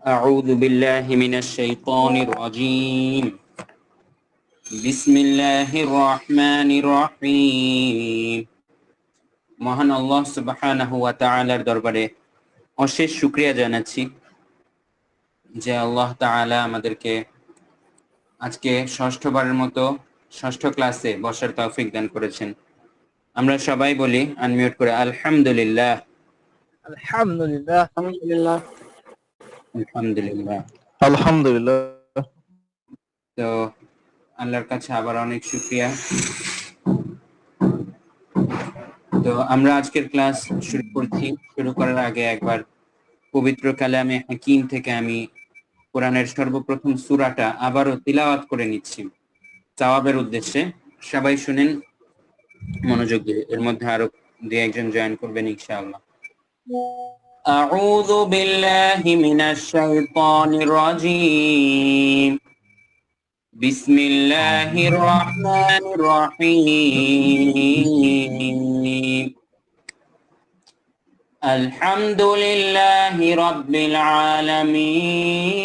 أعوذ بالله من الشيطان الرجيم بسم الله الرحمن الرحيم মহান আল্লাহ সুবহানাহু ওয়া তাআলার দরবারে অশেষ শুকরিয়া জানাচ্ছি যে আল্লাহ তাআলা আমাদেরকে আজকে ষষ্ঠবারের মতো ষষ্ঠ ক্লাসে বসার তৌফিক দান করেছেন। আমরা সবাই বলি আনমিউট করে আলহামদুলিল্লাহ। আলহামদুলিল্লাহ আলহামদুলিল্লাহ। আলহামদুলিল্লাহ। আলহামদুলিল্লাহ। তো আল্লাহর কাছে আবার অনেক শুকরিয়া। তো আমরা আজকের ক্লাস শুরু করছি। শুরু করার আগে একবার পবিত্র কালামে হাকিম থেকে আমি কোরআনের সর্বপ্রথম সূরাটা আবারও তিলাওয়াত করে নিচ্ছি সওয়াবের উদ্দেশ্যে। সবাই শুনেন মনোযোগ দিয়ে, এর মধ্যে আরো দুই একজন জয়েন করবেন ইনশাআল্লাহ। আউযু বিল্লাহি মিনাশ শাইতানির রাজীম। বিসমিল্লাহির রহমানির রহিম। আলহামদুলিল্লাহি রাব্বিল আলামিন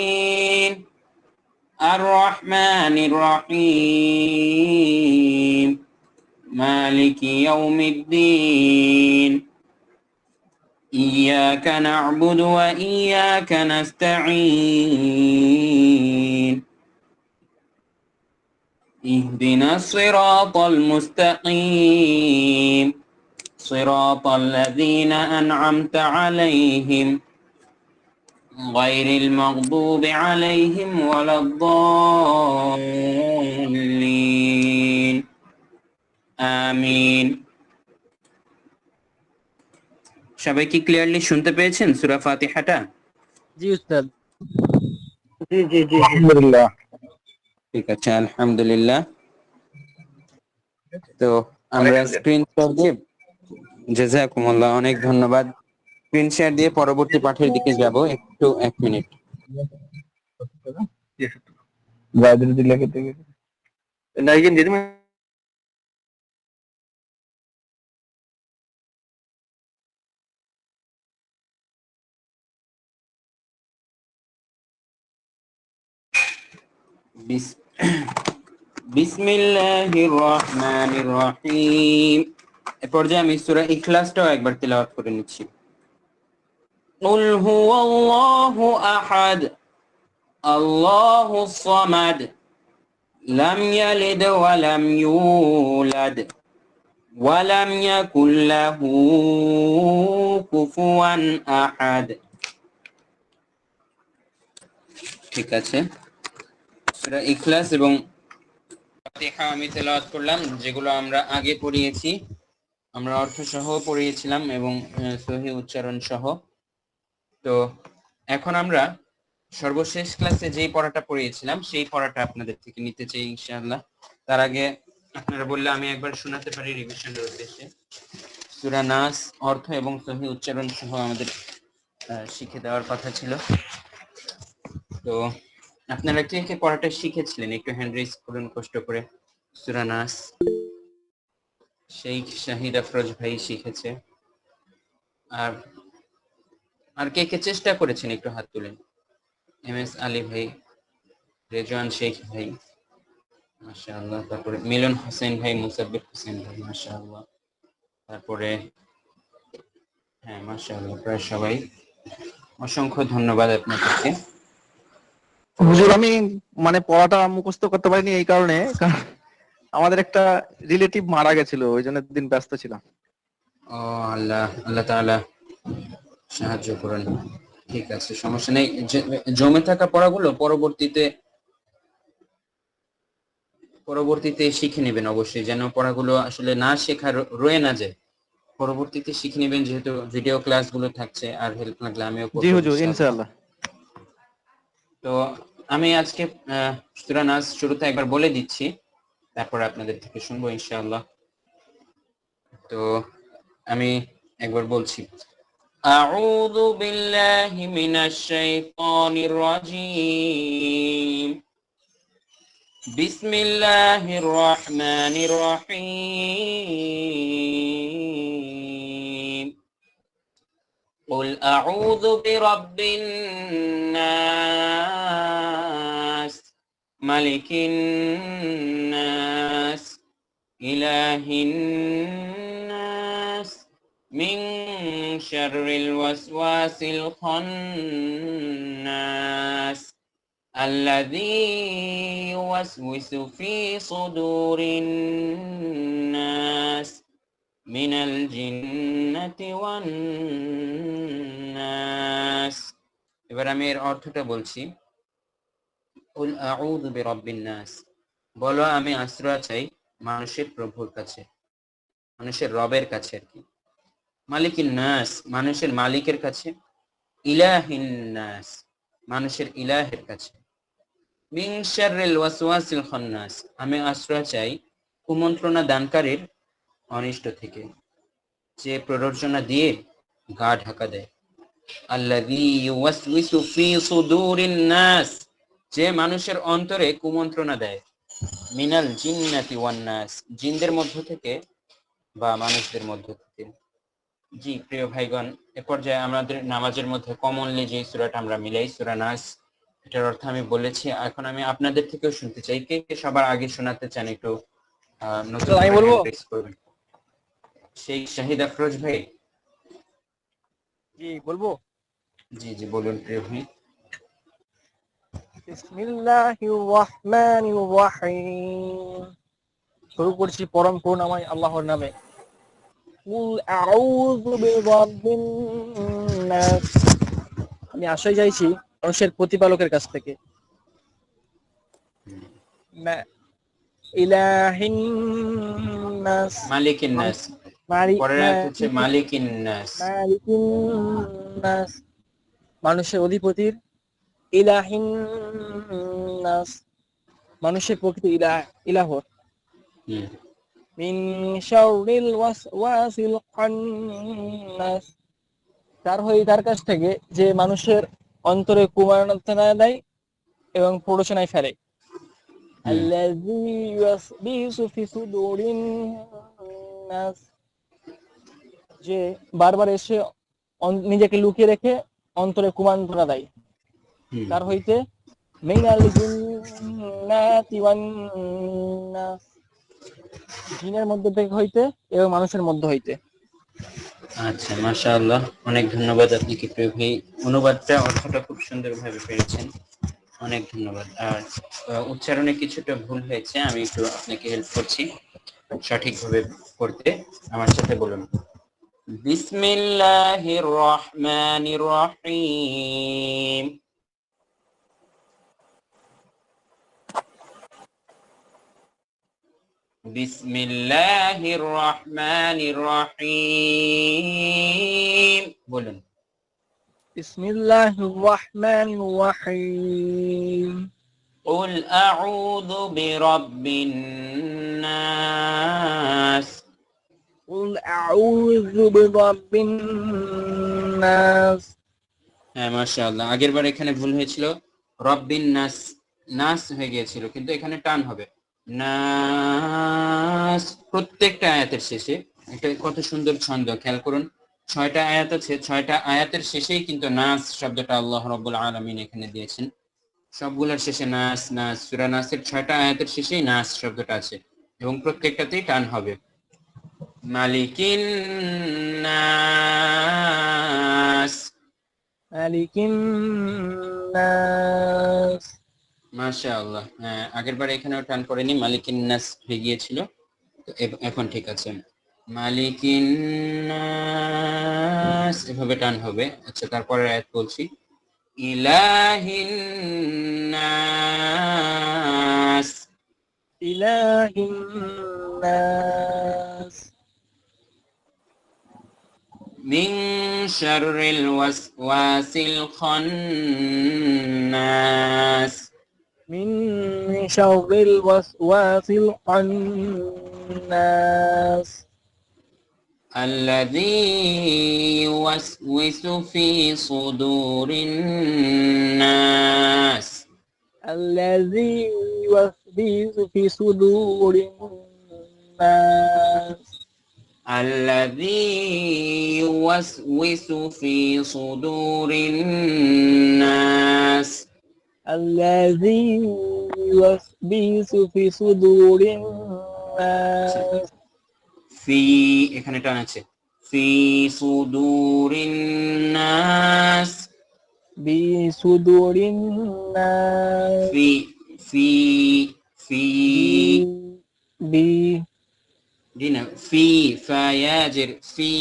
আর রহমানির রহিম মালিকি ইয়াউমিদ্দিন ইয়াকা না'বুদু ওয়া ইয়াকা নাস্তাঈন ইহদিনাস সিরাতাল মুস্তাকিম صراط الذين أنعمت عليهم غير المغضوب عليهم ولا الضالين آمين। সবাই কি ক্লিয়ারলি শুনতে পেয়েছেন সূরা ফাতিহাটা? জি উস্তাদ। জি জি জি আলহামদুলিল্লাহ। ঠিক আছে, আলহামদুলিল্লাহ। তো আমরা স্ক্রিন শেয়ার দিয়ে, জাযাকুমুল্লাহ, অনেক ধন্যবাদ। স্ক্রিন শেয়ার দিয়ে পরবর্তী পাঠের দিকে যাব। একটু 1 মিনিট। বাইরে দিলে কেটে গেছে নাইগেন যদি বিসমিল্লাহির রহমানির রহিম। এ পর্যায়ে আমি সূরা ইখলাসটাও একবার তিলাওয়াত করে নিচ্ছি। কুল হুয়াল্লাহু আহাদ আল্লাহুস সামাদ লাম ইয়ালিদ ওয়া লাম ইউলাদ ওয়া লাম ইয়াকুল লাহু কুফুয়ান আহাদ। ঠিক আছে, সূরা ইখলাস এবং ফাতিহা আমি তেলাওয়াত করলাম, যেগুলো আমরা আগে পড়িয়েছি। আমরা অর্থ সহ পড়িয়েছিলাম এবং সহিহ উচ্চারণ সহ। তো এখন আমরা সর্বশেষ ক্লাসে যেই পড়াটা পড়িয়েছিলাম সেই পড়াটা আপনাদের থেকে নিতে চাই ইনশাআল্লাহ। তার আগে আপনারা বললে আমি একবার শোনাতে পারি রিভিশনের উদ্দেশ্যে। সূরা নাস অর্থ এবং সহিহ উচ্চারণ সহ আমাদের শিখে দেওয়ার কথা ছিল। তো আপনারা কে কে পড়াটা শিখেছিলেন একটু হ্যান্ড রেজ করুন কষ্ট করে। সূরা নাস শেখ শাহিদ আফরোজ ভাই শিখেছে। আর কে কে চেষ্টা করেছেন একটু হাত তুলেন। এম এস আলী ভাই, রেজওয়ান শেখ ভাই, মাশাআল্লাহ। তারপরে মিলন হোসেন ভাই, মুসাব্বির হোসেন ভাই, মাশাআল্লাহ। তারপরে হ্যাঁ মাশাআল্লাহ প্রায় সবাই। অসংখ্য ধন্যবাদ আপনাদেরকে। হুজুর, আমি মানে পড়াটা মুখস্থ করতে পারিনি এই কারণে, কারণ আমাদের একটা রিলেটিভ মারা গেছিল, ওই জন্য দিন ব্যস্ত ছিলাম। ও আল্লাহ, আল্লাহ তাআলা সাহায্য করুন। ঠিক আছে, সমস্যা নেই। জমে থাকা পড়াগুলো পরবর্তীতে শিখে নেবেন অবশ্যই, যেন পড়াগুলো আসলে না শেখা রয়ে না যায়। পরবর্তীতে শিখে নেবেন, যেহেতু ভিডিও ক্লাসগুলো থাকছে। আর হেল্প লাগলে আমিও জি করবো হুজুর, ইনশাআল্লাহ। ইনশাআল্লাহ। তো আমি আজকে সূরা নাস শুরুতে একবার বলে দিচ্ছি, তারপর আপনাদের থেকে শুনবো ইনশাআল্লাহ। তো আমি একবার বলছি। আউযু বিল্লাহি মিনাশ শাইতানির রাজীম। বিসমিল্লাহির রহমানির রহিম। قل أعوذ برب الناس ملك الناس إله الناس من شر الوسواس الخناس الذي يوسوس في صدور الناس মিনাল জিন্নাতি ওয়ান নাস। এবার আমি এর অর্থটা বলছি। কুল আউযু বিরাব্বিন নাস, বলো আমি আশ্রয় চাই মানুষের প্রভুর কাছে, মানুষের রবের কাছে আর কি। মালিকিন নাস, মানুষের মালিকের কাছে। ইলাহিন নাস, মানুষের ইলাহের কাছে। মিন শাররিল ওয়াসওয়াসিল খান্নাস, আমি আশ্রয় চাই কুমন্ত্রণা দানকারীর অনিষ্ট থেকে, যে প্ররোচনা দিয়ে গা ঢাকা দেয়। আল্লাযী ইউওয়াসওয়িসু ফী সুদুরিন নাস, যে মানুষের অন্তরে কুমন্ত্রণা দেয়। মিনাল জিন্নাতি ওয়ান নাস, জিনদের মধ্য থেকে বা মানুষদের মধ্য থেকে। জি প্রিয় ভাইগণ, এ পর্যায়ে আমাদের নামাজের মধ্যে কমনলি যে সূরাটা আমরা মিলাই, সূরা নাস, এটার অর্থ আমি বলেছি। এখন আমি আপনাদের থেকেও শুনতে চাই, কে কে সবার আগে শোনাতে চান একটু নতুন আমি করে বলবো। হ্যান্ড রেজ করবেন। শেখ শাহিদ আফরোজ ভাই। জি বলবো। জি জি বলুন প্রিয় ভাই। বিসমিল্লাহির রহমানির রহিম। শুরু করছি পরম করুণাময় আল্লাহর নামে। কুল আউযু বিরাব্বিন নাস, আমি আশ্রয় চাইছি মানুষের প্রতিপালকের কাছ থেকে। ইলাহিন নাস, মালিকিন নাস, পরের আয়াত হচ্ছে মালিকিন নাস। মালিকিন নাস, মানুষের অধিপতির। ইলাহিন নাস, মানুষের প্রকৃত ইলাহর। মিন শাররিল ওয়াসওয়াসিল খান্নাস, তার কাছ থেকে যে মানুষের অন্তরে কুমন্ত্রণা দেয় এবং প্ররোচনায় ফেলে। আল্লাযী ইউওয়াসবিসু ফি সুদুরিন নাস, যে বারবার এসে নিজেকে লুকিয়ে রেখে অন্তরে কুমন্ত্রণা দেয়। তার হইতে মিনাল জিন্নাতি ওয়ান নাস, জিনের মধ্য থেকে হইতে এবং মানুষের মধ্য হইতে। আচ্ছা, মাশাআল্লাহ, অনেক ধন্যবাদ আপনাকে প্রিয় ভাই। অনুবাদটা অর্থটা খুব সুন্দরভাবে পেয়েছেন, অনেক ধন্যবাদ। আর উচ্চারণে কিছুটা ভুল হয়েছে, আমি একটু আপনাকে হেল্প করছি সঠিকভাবে করতে। আমার সাথে বলুন, বিসমিল্লাহির রহমানির রহিম। বিসমিল্লাহির রহমানির রহিম বলুন। বিসমিল্লাহির রহমানির রহিম। قل أعوذ برب الناس। قل أعوذ برب الناس। হ্যাঁ মাশাআল্লাহ, আগের বার এখানে ভুল হয়েছিল, রব্বিন নাস, নাস হয়ে গিয়েছিল, কিন্তু এখানে টান হবে নাস। প্রত্যেকটা আয়াতের শেষে এটা কত সুন্দর ছন্দ, খেয়াল করুন। 6টা আয়াত আছে, 6টা আয়াতের শেষেই কিন্তু নাস শব্দটা আল্লাহ রাব্বুল আলামিন এখানে দিয়েছেন। সবগুলোর শেষে নাস, নাস, সূরা নাসের 6টা আয়াতের শেষেই নাস শব্দটা আছে এবং প্রত্যেকটাতেই টান হবে। মালিকিন নাস, মালিকিন নাস। মাশাআল্লাহ, হ্যাঁ আগের বার এখানেও টান পড়েনি, মালিকিন নাস হয়ে গিয়েছিল, তো এখন ঠিক আছে। মালিকিন নাস এভাবে টান হবে। আচ্ছা, তারপরের আয়াত বলছি, ইলাহিন নাস। ইলাহিন নাস। মিন শাররিল ওয়াসওয়াসিল খান্নাস। মিন শাররিল ওয়াসওয়াসিল খান্নাস। الذي يوسوس في صدور الناس. الذي يوسوس في صدور الناس. الذي يوسوس في صدور الناس الذي يوسوس في صدور الناس في এখানে টান আছে في صدور الناس بصدور الناس في في في ب دينا في فياجر في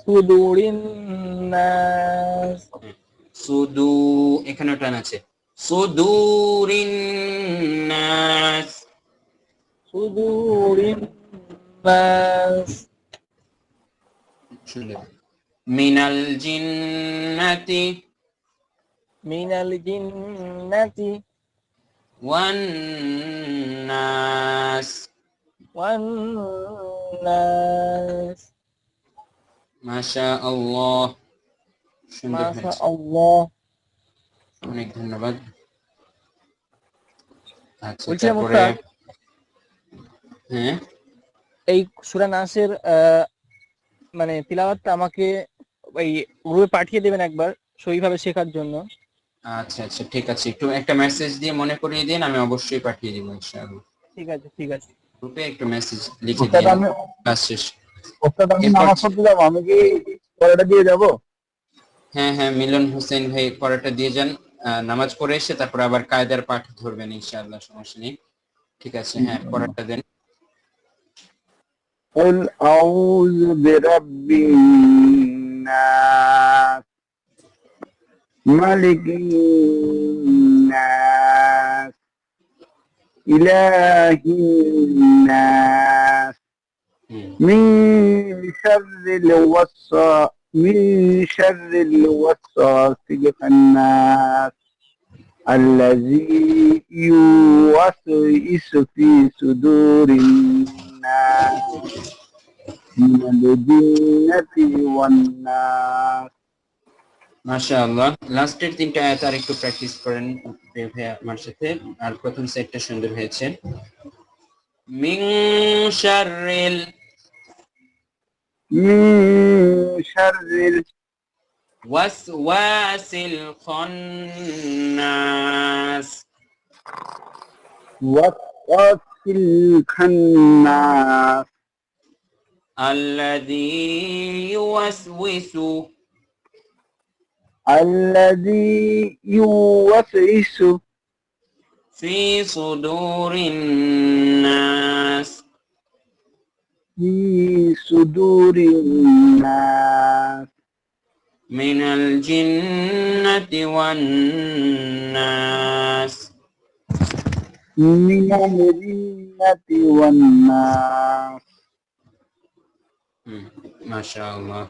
صدور الناس সুদু এখানেও টান আছে সুদুরিন নাস صدور الناس মিনাল জিন্নাতি من الجنة ওয়ান নাস والناس মাশা আল্লাহ সুন্দর ما হয়েছে شاء الله অনেক ধন্যবাদ আচ্ছা বলছিলাম তারপরে ওস্তাদ, হ্যাঁ এই সূরা নাসের মানে তিলাওয়াতটা আমাকে ওই গ্রুপে পাঠিয়ে দেবেন একবার সহিভাবে শেখার জন্য। আচ্ছা আচ্ছা ঠিক আছে একটু একটা মেসেজ দিয়ে মনে করিয়ে দিন আমি অবশ্যই পাঠিয়ে দিব ইনশাআল্লাহ ঠিক আছে ঠিক আছে। গ্রুপে একটু মেসেজ লিখে ওস্তাদ দিন আমি ক্লাস শেষ ওস্তাদ আমি এরপর- নামাজ পড়তে যাবো, আমি কি পড়াটা দিয়ে যাবো? হ্যাঁ হ্যাঁ মিলন হোসেন ভাই পড়াটা দিয়ে যান নামাজ পড়ে এসে তারপর আবার কায়দার পাঠ ধরবেন ইনশাআল্লাহ সমস্যা নেই ঠিক আছে হ্যাঁ পড়াটা দেন قل أعوذ برب الناس ملك الناس إله الناس হুম, من شر الوسواس الخناس الذي يوسوس في صدور الناس من الجنة والناس মাশাআল্লাহ লাস্টের তিনটা আয়াত আর একটু প্র্যাকটিস করেন ভাই আমার সাথে আর প্রথম সেটটা সুন্দর হয়েছে মিন শাররিল من شر ওয়াসওয়াসিল খান্নাস الوسواس الخناس الذي يوسوس الذي يوسوس في صدور الناس في صدور الناس من الجنة والناس من الجنة والناس ما شاء الله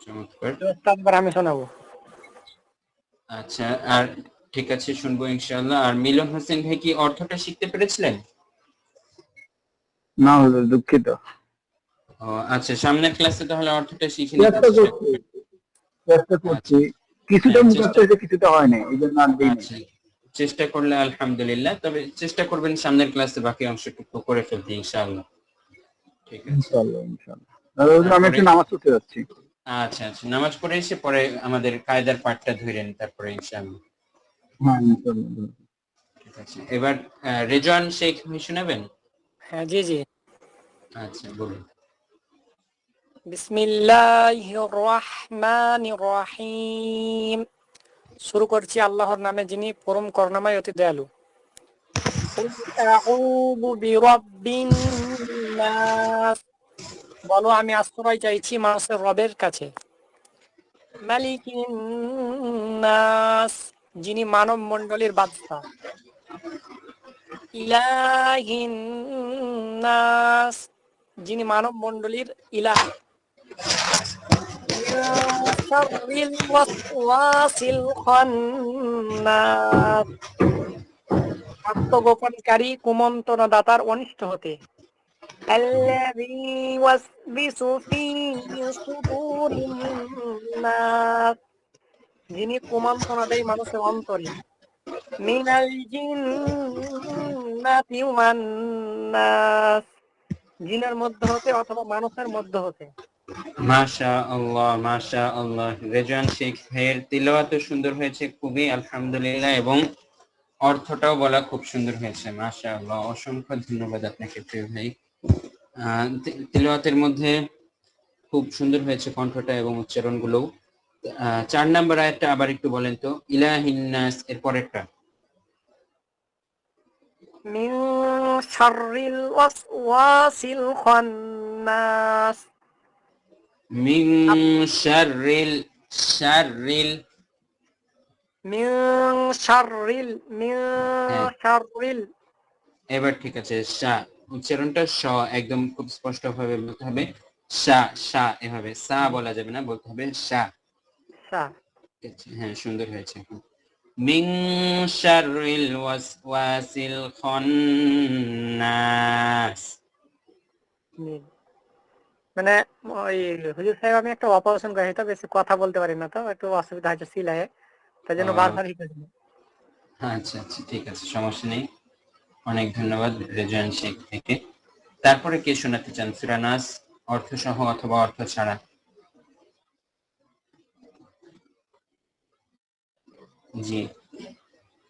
চমৎকার একবার আমি শোনাবো। আচ্ছা আর ঠিক আছে শুনবো ইনশাআল্লাহ আর মিলন হোসেন ভাই কি অর্থটা শিখতে পেরেছিলেন না হুজুর দুঃখিত। ও আচ্ছা সামনের ক্লাসে তাহলে অর্থটা শিখে নিতে চেষ্টা করছি, কিছুটা মুখস্থ হয়েছে কিছুটা হয় না, এই জন্য আর দিই নাই। আচ্ছা চেষ্টা করলে আলহামদুলিল্লাহ তবে চেষ্টা করবেন সামনের ক্লাসে বাকি অংশটুকু করে ফেলতে ইনশাআল্লাহ ঠিক আছে ইনশাআল্লাহ ইনশাআল্লাহ। তাহলে হুজুর আমি একটু নামাজ পড়তে যাচ্ছি। আচ্ছা আচ্ছা নামাজ পড়ে এসে পরে আমাদের কায়দার পাঠটা ধরেন তারপরে ইনশাআল্লাহ হ্যাঁ ইনশাআল্লাহ। ঠিক আছে এবার রেজওয়ান শেখ ভাই শোনাবেন হ্যাঁ জি জি। আচ্ছা বলুন বিসমিল্লাহির রহমানির রহিম। শুরু করছি আল্লাহর নামে যিনি পরম করুণাময় অতি দয়ালু। কুল আউযু বিরাব্বিন নাস, বলো আমি আশ্রয় চাইছি মানুষের রবের কাছে। মালিকিন নাস, যিনি মানব মণ্ডলীর বাদশা। ইলাহিন নাস, যিনি মানব মণ্ডলীর ইলাহ। মিন শাররিল ওয়াসওয়াসিল খান্নাস, আত্মগোপনকারী কুমন্ত্রণা দাতার অনিষ্ট হতে। আল্লাযী ইউওয়াসবিসু ফী সুদুরিন নাস, যিনি কুমন্ত্রণা দেয় মানুষের অন্তরে। মিনাল জিন্নাতি ওয়ান নাস, জিনের মধ্যে হতে অথবা মানুষের মধ্যে হতে। মাশাআল্লাহ রেজওয়ান শেখ ভাইয়ের তিলাওয়াত সুন্দর হয়েছে খুবই, আলহামদুলিল্লাহ, এবং অর্থটাও বলা খুব সুন্দর হয়েছে। মাশাআল্লাহ, অসংখ্য ধন্যবাদ আপনাকে প্রিয় ভাই। তিলাওয়াতের মধ্যে খুব সুন্দর হয়েছে কণ্ঠটা এবং উচ্চারণগুলো। 4 নাম্বার আয়াতটা আবার একটু বলেন তো, ইলাহিন নাস এর পরেরটা। মিন শাররিল ওয়াসওয়াসিল খান্নাস। মিন শাররিল শাররিল মিন শাররিল মিন হ্যাঁ, শাররিল। এবার ঠিক আছে। শা উচ্চারণটা স একদম খুব স্পষ্ট ভাবে বলতে হবে। শা শা এভাবে সা বলা যাবে না, বলতে হবে শা। সা। ঠিক আছে, হ্যাঁ সুন্দর হয়েছে। মিন শাররিল ওয়াসওয়াসিল খান্নাস। মিন মানে ওই হুজুর সাহেব, আমি একটা অপারেশন করেছি তো, বেশি কথা বলতে পারি না, তো একটু অসুবিধা হচ্ছে সিলায়ে, তাই জন্য বারবার ই করছি। আচ্ছা আচ্ছা, ঠিক আছে, সমস্যা নেই। অনেক ধন্যবাদ রেজওয়ান শেখ থেকে। তারপরে কে শোনাতে চান সূরা নাস অর্থ সহ অথবা অর্থ ছাড়া? জি,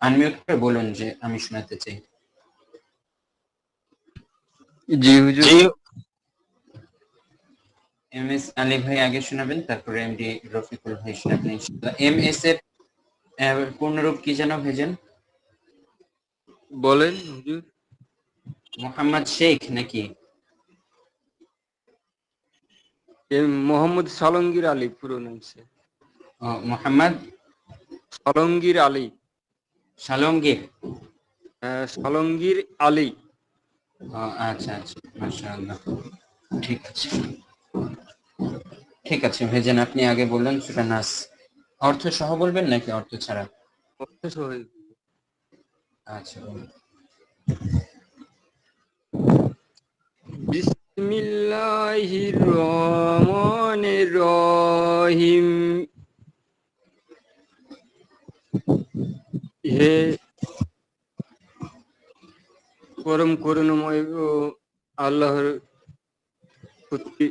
আনমিউট করে বলুন যে আমি শোনাতে চাই। জি হুজুর। এম এস আলী ভাই আগে শোনাবেন, তারপরে এমডি রফিকুল ভাই শোনাবেন ইনশাআল্লাহ। এম এস এর পূর্ণরূপ কি যেন ভেজেন? বলেন হুজুর। মোহাম্মদ শেখ নাকি? মোহাম্মদ সালঙ্গীর আলী পুরো নাম সে। মোহাম্মদ সালঙ্গীর আলী। সালমগীর। সালঙ্গীর আলী। আচ্ছা আচ্ছা, মাশাআল্লাহ, ঠিক আছে ঠিক আছে ভেজেন। আপনি আগে বললেন সূরা নাস অর্থ সহ বলবেন নাকি অর্থ ছাড়া? আচ্ছা বলুন। বিসমিল্লাহির রহমানির রহিম। হে পরম করুণাময় ও আল্লাহর প্রতি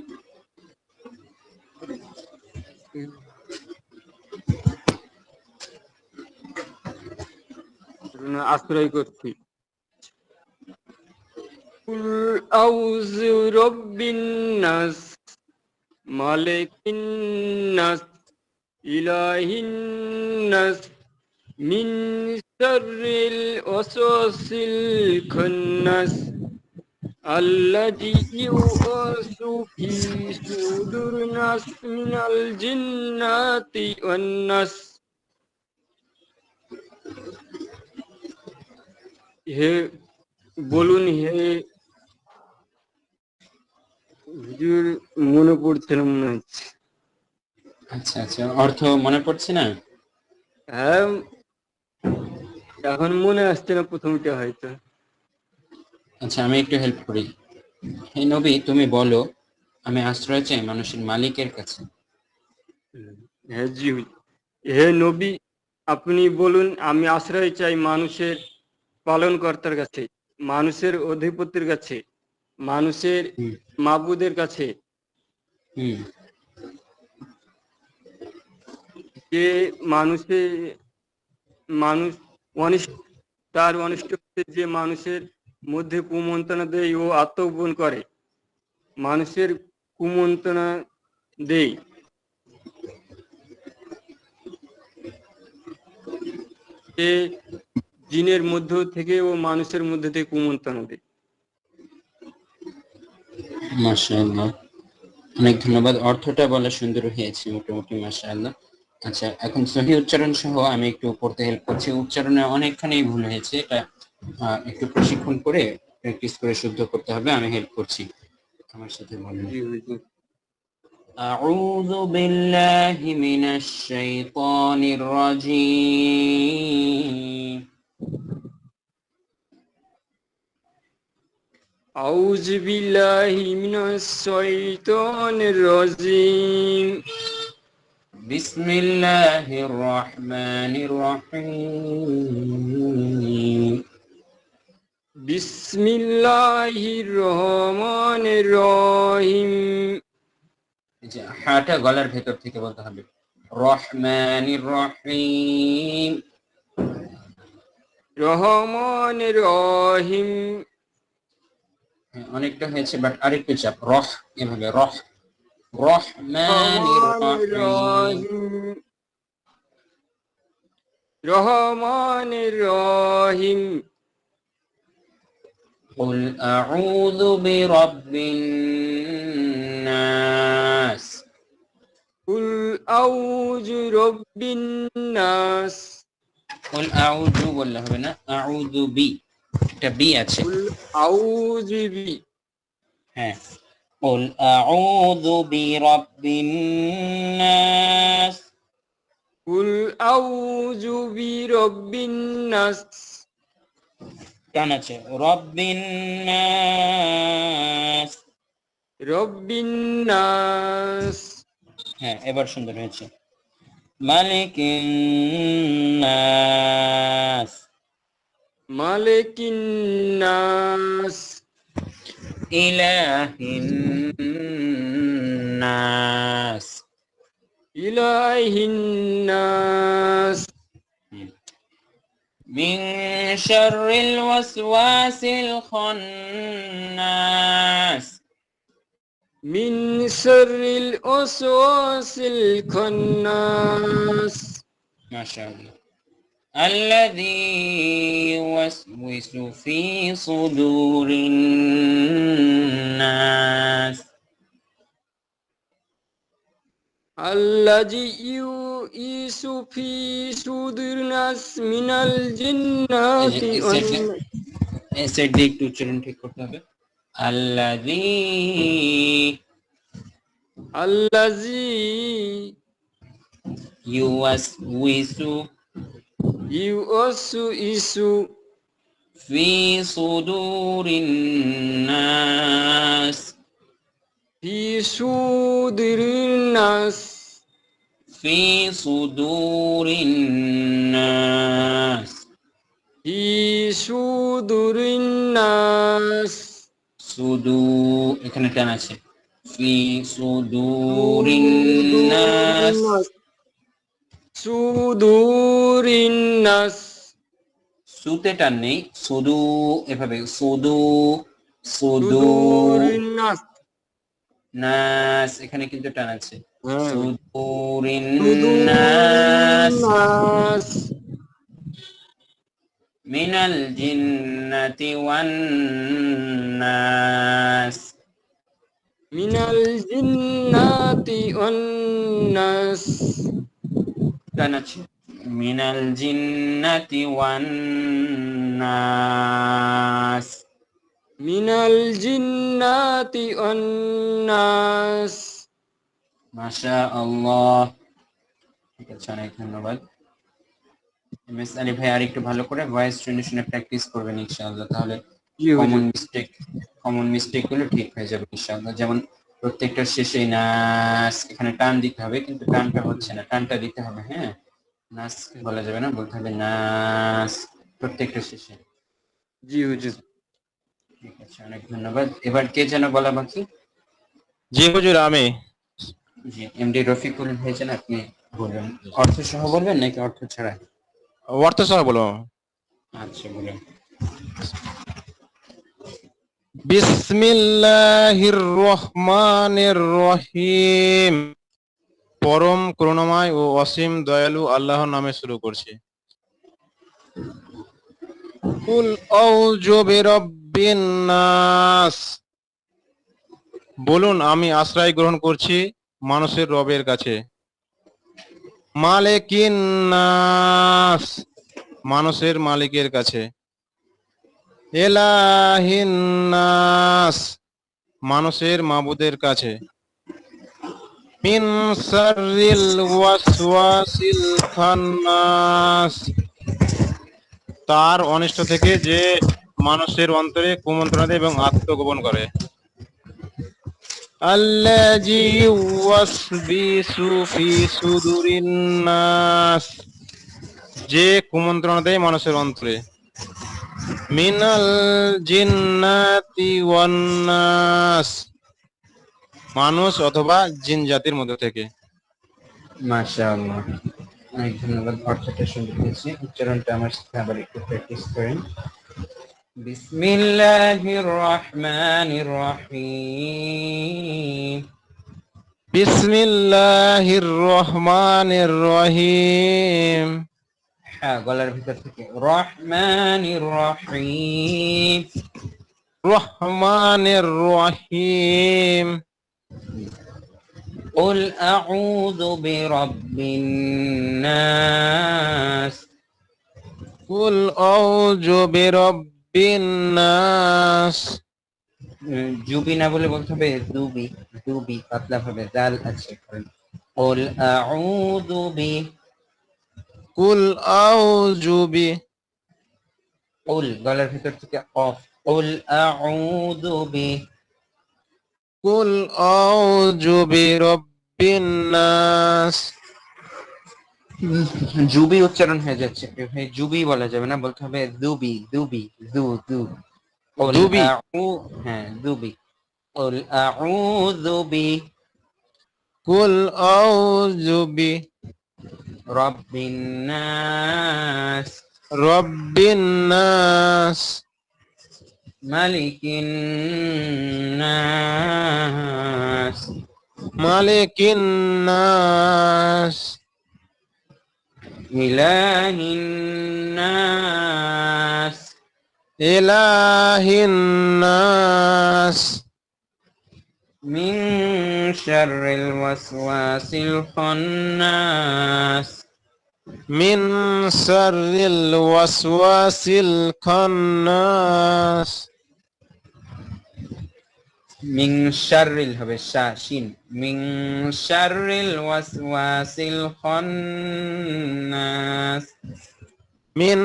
আশ্রয় করছি। কুল আউযু রাব্বিন নাস মালিকিন নাস ইলাহিন নাস মিন শাররিল ওয়াসওয়াসিল খান্নাস আল্লাযী ইউওয়াসু ফি সুদুরিন নাস মিনাল জিন্নাতি ওয়ান নাস। হে বলুন, হে হুজুর, মনে পড়ছে না মনে হচ্ছে। আচ্ছা আচ্ছা, অর্থ মনে পড়ছে না? হ্যাঁ, এখন মনে আসছে না প্রথমটা হয়তো। আচ্ছা, আমি একটু হেল্প করি। হে নবী, তুমি বলো আমি আশ্রয় চাই মানুষের মালিকের কাছে। হ্যাঁ জি, হে নবী, আপনি বলুন আমি আশ্রয় চাই মানুষের পালনকর্তার কাছে, মানুষের অধিপতির কাছে, মানুষের হুম মাবুদের কাছে, হুম যে মানুষের মানুষ অনিষ্ট, তার অনিষ্ট হতে যে মানুষের মধ্যে কুমন্ত্রণা দেয় ও আত্মগোপন করে, মানুষের কুমন্ত্রণা দেয়, সে জিনের মধ্য থেকে ও মানুষের মধ্যে থেকে কুমন্ত্রণা দেয়। মাশাআল্লাহ, অনেক ধন্যবাদ। অর্থটা বলা সুন্দর হয়েছে মোটামুটি, মাশাআল্লাহ। আচ্ছা, এখন সহি উচ্চারণ সহ আমি একটু পড়তে হেল্প করছি। উচ্চারণে অনেকখানি ভুল হয়েছে, এটা একটু প্রশিক্ষণ করে প্র্যাকটিস করে শুদ্ধ করতে হবে। আমি হেল্প করছি, আমার সাথে বলুন। জি হুজুর। أعوذ بالله من الشيطان الرجيم আউযু বিল্লাহি মিনাশ শাইতানির রাজিম। بسم الله الرحمن الرحيم বিসমিল্লাহির রহমানির রহিম। এই যে হাটা গলার ভেতর থেকে বলতে হবে, রহমানির রহিম। রহমানির রহিম। হ্যাঁ, অনেকটা হয়েছে, বাট আরেকটু চাপ, রহ, এভাবে রহ, রহমানির রহমানির রহিম। রহিম। রহমানির রহিম। قل أعوذ برب الناس। কুল আউযু রাব্বিন নাস। قل أعوذ বললে হবে না, أعوذ بي, একটা বি আছে। কুল আউযু বি। হ্যাঁ, قل أعوذ برب الناس। কুল আউযু বিরাব্বিন নাস। টান আছে, রব্বিন নাস। রব্বিন নাস। হ্যাঁ, এবার সুন্দর হয়েছে, মালিকিন নাস। মালিকিন নাস। ইলাহিন নাস। ইলাহিন নাস। মিন শাররিল ওয়াসওয়াসিল খান্নাস। মিন শাররিল ওয়াসওয়াসিল খান্নাস। মাশাআল্লাহ। الذي يوسوس في صدور الناس। الذي يوئس في صدور الناس من الجنات والناس. এই সাইড দিয়ে একটু উচ্চারণ ঠিক করতে হবে, الذي يوسوس يوسوس في صدور الناس. في صدور الناس. في صدور الناس. في صدور الناس. صدور এখানে টান আছে, في صدور الناس. صدور الناس. সুতে টান নেই, সুদু, এভাবে সুদু, সুদু صدور الناس. নাস, এখানে কিন্তু টান আছে, সুদুরিন নাস। الناس. মিনাল জিন্নাতি ওয়ান নাস। من الجنات والناس. টান আছে, মিনাল জিন্নাতি ওয়ান নাস। من الجنات والناس. মাশাআল্লাহ, ঠিক আছে, অনেক ধন্যবাদ। এমএস আলী ভাই আর একটু ভালো করে ভয়েস ট্রেডিশনে প্র্যাকটিস করবেন ইনশাআল্লাহ, তাহলে কমন মিস্টেক গুলো ঠিক হয়ে যাবে ইনশাআল্লাহ। যেমন প্রত্যেকটার শেষে নাস, এখানে টান দিতে হবে, কিন্তু টানটা হচ্ছে না, টানটা দিতে হবে। হ্যাঁ, নাস বলা যাবে না, বলতে হবে নাস প্রত্যেকটা শেষে। জি হুজুর। ঠিক আছে, অনেক ধন্যবাদ। এবার কে যেন বলা বাকি? জি হুজুর, আমি। জি, এমডি রফিকুল ভাই যেন, আপনি বলবেন। অর্থ সহ বলবেন নাকি অর্থ ছাড়া? অর্থ সহ বলো। আচ্ছা, বলেন। বিসমিল্লাহির রহমানির রহিম। পরম করুণাময় ও অসীম দয়ালু আল্লাহর নামে শুরু করছি। কুল আউযু বিরাব্বিন নাস। বলুন, আমি আশ্রয় গ্রহণ করছি মানুষের রবের কাছে। মালিকিন নাস, মানুষের মালিকের কাছে। ইলাহিন নাস, মানুষের মাবুদের কাছে। মিন শাররিল ওয়াসওয়াসিল খান্নাস, তার অনিষ্ট থেকে যে মানুষের অন্তরে কুমন্ত্রণা দেয় এবং আত্মগোপন করে। আল্লাযী ইউওয়াসবিসু ফি সুদুরিন নাস, যে কুমন্ত্রণা দেয় মানুষের অন্তরে। মিনাল জিন্নাতি ওয়ান নাস, মানুষ অথবা জিন জাতির মধ্যে থেকে। মাশাআল্লাহ, অনেক ধন্যবাদ। অর্থটা শুনতে পেয়েছি, উচ্চারণটা আমার সাথে আবার একটু প্র্যাকটিস করেন। বিসমিল্লাহির রহমানির রহিম। বিসমিল্লাহির রহমানির রহিম। হ্যাঁ, গলার ভিতর থেকে রহমানির রহিম। রহমানির রহিম। قل أعوذ برب الناس। কুল আউযু বিরাব্বিন নাস। জুবি না বলে বলতে হবে দুবি। দুবি পাতলা ভাবে দাল আছে। قل أعوذ কুল আউযু বি। قل গলার ভিতর থেকে অফ। قل أعوذ কুল আউযু বিরাব্বিন নাস। জুবি উচ্চারণ হয়ে যাচ্ছে ভাই, জুবি বলা যাবে না, বলতে হবে দুবি। দুবি দু দু। قل দুবি। হ্যাঁ দুবি। قل أعوذ কুল আউযু বি برب الناس রাব্বিন নাস। ملك الناس মালিকিন নাস। إله الناس ইলাহিন নাস। من شر الوسواس الخناس মিন শাররিল ওয়াসওয়াসিল খান্নাস। من شر হবে শিন। من شر الوسواس الخناس মিন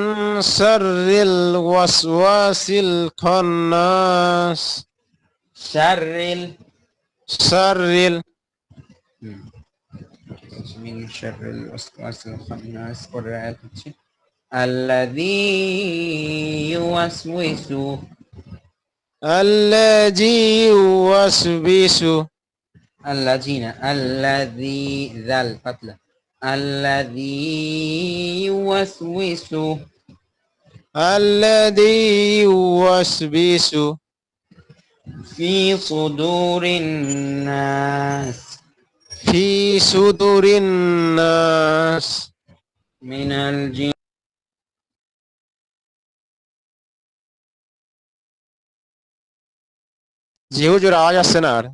শাররিল ওয়াসওয়াসিল খান্নাস। শাররিল শাররিল من شر الوسواس الخناس পরের আয়াত হচ্ছে الذي يوسوس আল্লাযী ইউওয়াসবিসু। الذي ذال পাতলা الذي يوسوس আল্লাযী ইউওয়াসবিসু في صدور الناس ফি সুদুরিন নাস। من الجن জি হুজুর, আওয়াজ আসছে না আর।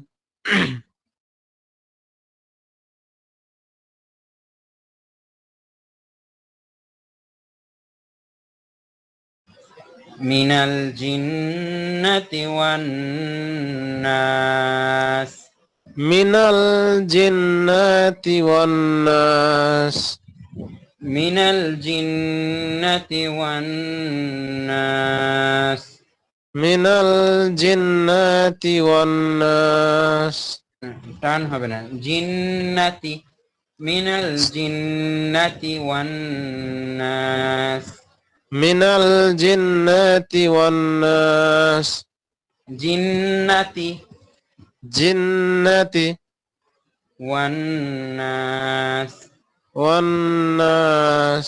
من الجنة والناس মিনাল জিন্নাতি ওয়ান নাস। من الجنة والناس মিনাল জিন্নাতি ওয়ান নাস। টান হবে না, জিন্নাতি। মিনাল জিন্নাতি ওয়ান নাস। মিনাল জিন্নাতি ওয়ান নাস। জিন্নাতি জিন্নাতি ওয়ান নাস। ওয়ান নাস।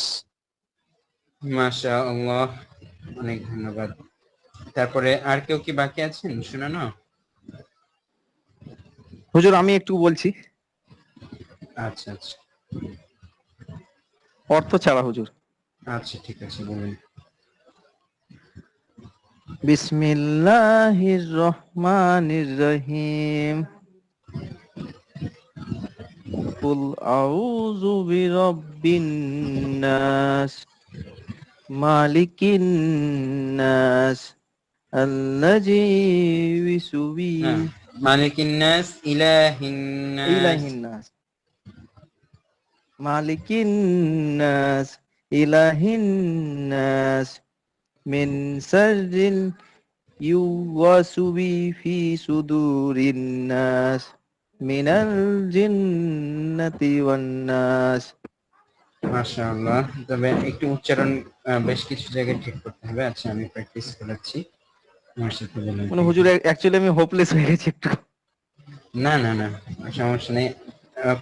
মাশাআল্লাহ, অনেক ধন্যবাদ। তারপরে আর কেউ কি বাকি আছেন শোনানো? হুজুর আমি একটু বলছি, আচ্ছা আচ্ছা অর্থ ছাড়া হুজুর। আচ্ছা, ঠিক আছে বলুন। বিসমিল্লাহির রহমানির রহিম। কুল আউযু বিরাব্বিন নাস, মালিকিন নাস, আল্লাযী ইউওয়াসবিসু মালিকিন নাস, ইলাহিন নাস। ইলাহিন নাস। মালিকিন নাস, ইলাহিন নাস, মিন শাররিল ইউওয়াসবি ফি সুদুরিন নাস, মিনাল জিন্নাতি ওয়ান নাস। মাশাআল্লাহ, তবে একটু উচ্চারণ বেশ কিছু জায়গায় ঠিক করতে হবে। আচ্ছা, আমি প্র্যাকটিস করাচ্ছি। আমার সাথে বলুন। মানে হুজুর অ্যাকচুয়ালি আমি হোপলেস হয়ে গেছি একটু। না না না, সমস্যা নেই।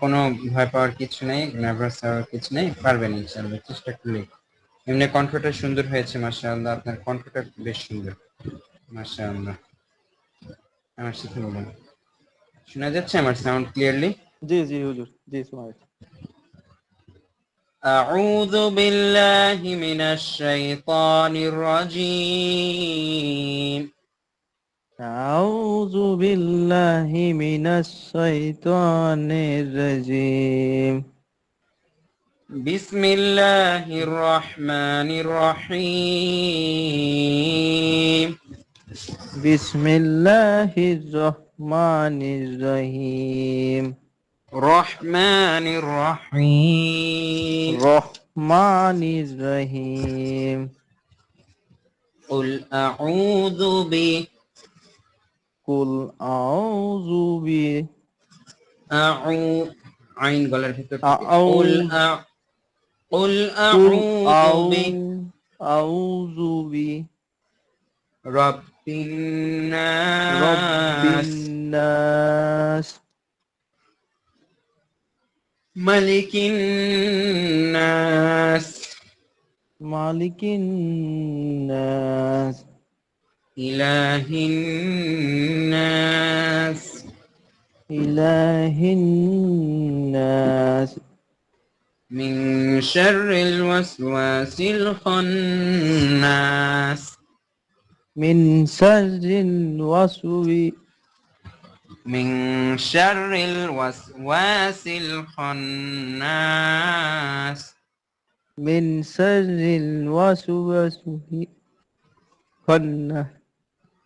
কোনো ভয় পাওয়ার কিছু নেই, নার্ভাস হওয়ার কিছু নেই, পারবেন ইনশাআল্লাহ, চেষ্টা করলে। এমনি কণ্ঠটা সুন্দর হয়েছে মাশাআল্লাহ, আপনার কণ্ঠটা বেশ সুন্দর মাশাআল্লাহ। আমার সাথে বলুন। শোনা যাচ্ছে আমার সাউন্ড ক্লিয়ারলি? জি জি হুজুর, জি শোনা যাচ্ছে। أعوذ بالله من الشيطان الرجيم. أعوذ بالله من الشيطان الرجيم. بسم الله الرحمن الرحيم. بسم الله الرحمن الرحيم. رحمن الرحيم. الرحمن الرحيم. قل أعوذ قل أعوذ ب عين গলার ভিতর থেকে। أعوذ قل قل أعوذ أعوذ رب برب الناس الناس ملك الناس مالك الناس إله الناس إله الناس من شر الوسواس الخناس من شر الوسوس من شر الوسواس الخناس من شر الوسوس الخناس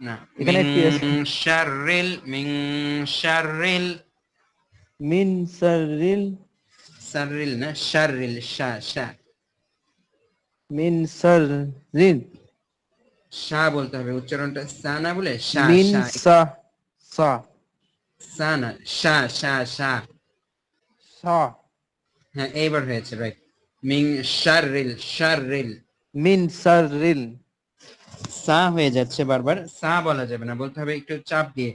نعم. এখানে কি আছে? من شر من شر না شر شا من شر শা বলতে হবে, উচ্চারণটা সা না বলে শা من শা সা সা না, শা শা শা। সা হ্যাঁ, এইবার হয়েছে, রাইট। মিং শাররিল من شر সা হয়ে যাচ্ছে বারবার, সা বলা যাবে না, বলতে হবে একটু চাপ দিয়ে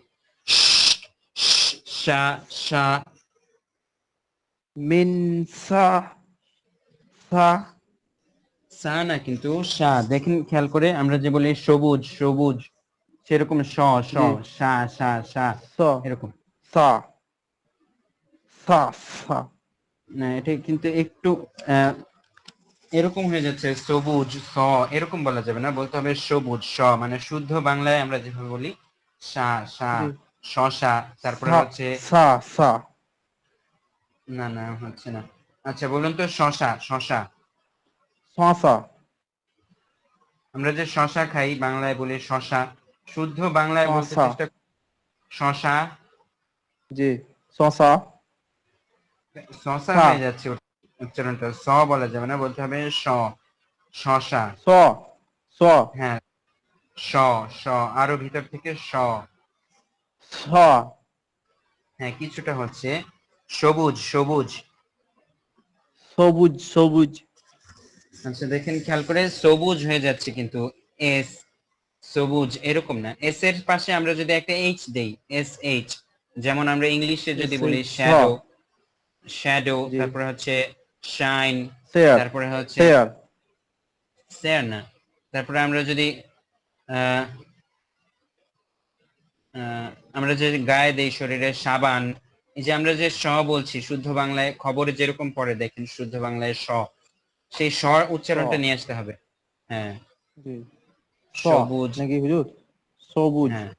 শা শা। من সা সা সা না কিন্তু শা। দেখেন খেয়াল করে, আমরা যে বলি সবুজ সবুজ, সেরকম শ শ জি। শা শা শা স এরকম সা সা সা না। এটা কিন্তু একটু এরকম হয়ে যাচ্ছে, সবুজ স এরকম বলা যাবে না, বলতে হবে সবুজ স, মানে শুদ্ধ বাংলায় আমরা যেভাবে বলি শা শা জি। শশা। তারপরে সা হচ্ছে সা সা না না, হচ্ছে না। আচ্ছা বলুন তো, শশা শশা। শশা আমরা যে শশা খাই বাংলায় বলি শশা, শুদ্ধ বাংলায় বলতে শশা চেষ্টা শশা। জি শশা শশা সা হয়ে যাচ্ছে উচ্চারণটা, স বলা যাবে না, বলতে হবে শ শশা। স স হ্যাঁ, শ শ আরো ভিতর থেকে শ। স হ্যাঁ, কিছুটা হচ্ছে সবুজ সবুজ। সবুজ সবুজ আচ্ছা দেখেন খেয়াল করে, সবুজ হয়ে যাচ্ছে কিন্তু এস, সবুজ এরকম না। এস এর পাশে আমরা যদি একটা এইচ দেই, এস এইচ, যেমন আমরা ইংলিশে যদি বলি স শ্যাডো শ্যাডো, জি তারপরে হচ্ছে শাইন, শেয়ার তারপরে হচ্ছে শেয়ার স্যার না, তারপরে আমরা যদি আহ আমরা যে গায়ে দেই শরীরে সাবান, এই যে আমরা যে স বলছি শুদ্ধ বাংলায়, খবরে যেরকম পড়ে দেখেন শুদ্ধ বাংলায় স, সেই স উচ্চারণটা নিয়ে আসতে হবে। হ্যাঁ, জি স সবুজ। নাকি হুজুর সবুজ হ্যাঁ,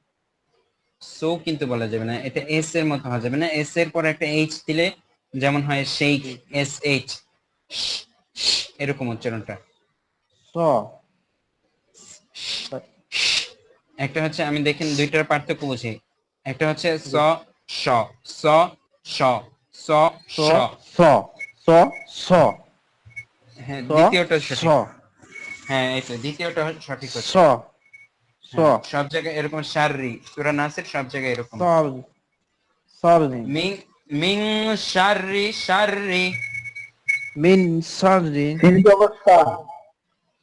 সো কিন্তু বলা যাবে না, এটা এস এর মতো হওয়া যাবে না। এস এর পরে একটা এইচ দিলে যেমন হয় শেখ, এস এইচ, এরকম উচ্চারণটা। স একটা হচ্ছে, আমি দেখেন দুইটার পার্থক্য বুঝি, একটা হচ্ছে স স স স স স স। স স স হ্যাঁ, স দ্বিতীয়টা স সঠিক। হ্যাঁ, এই তো দ্বিতীয়টা সঠিক স হচ্ছে। স হ্যাঁ, সব জায়গায় এরকম শাররি, সূরা নাসের সব জায়গায় এরকম। সর সরনি মিং মিং শাররি শাররি মিন শাররি সিনজবসা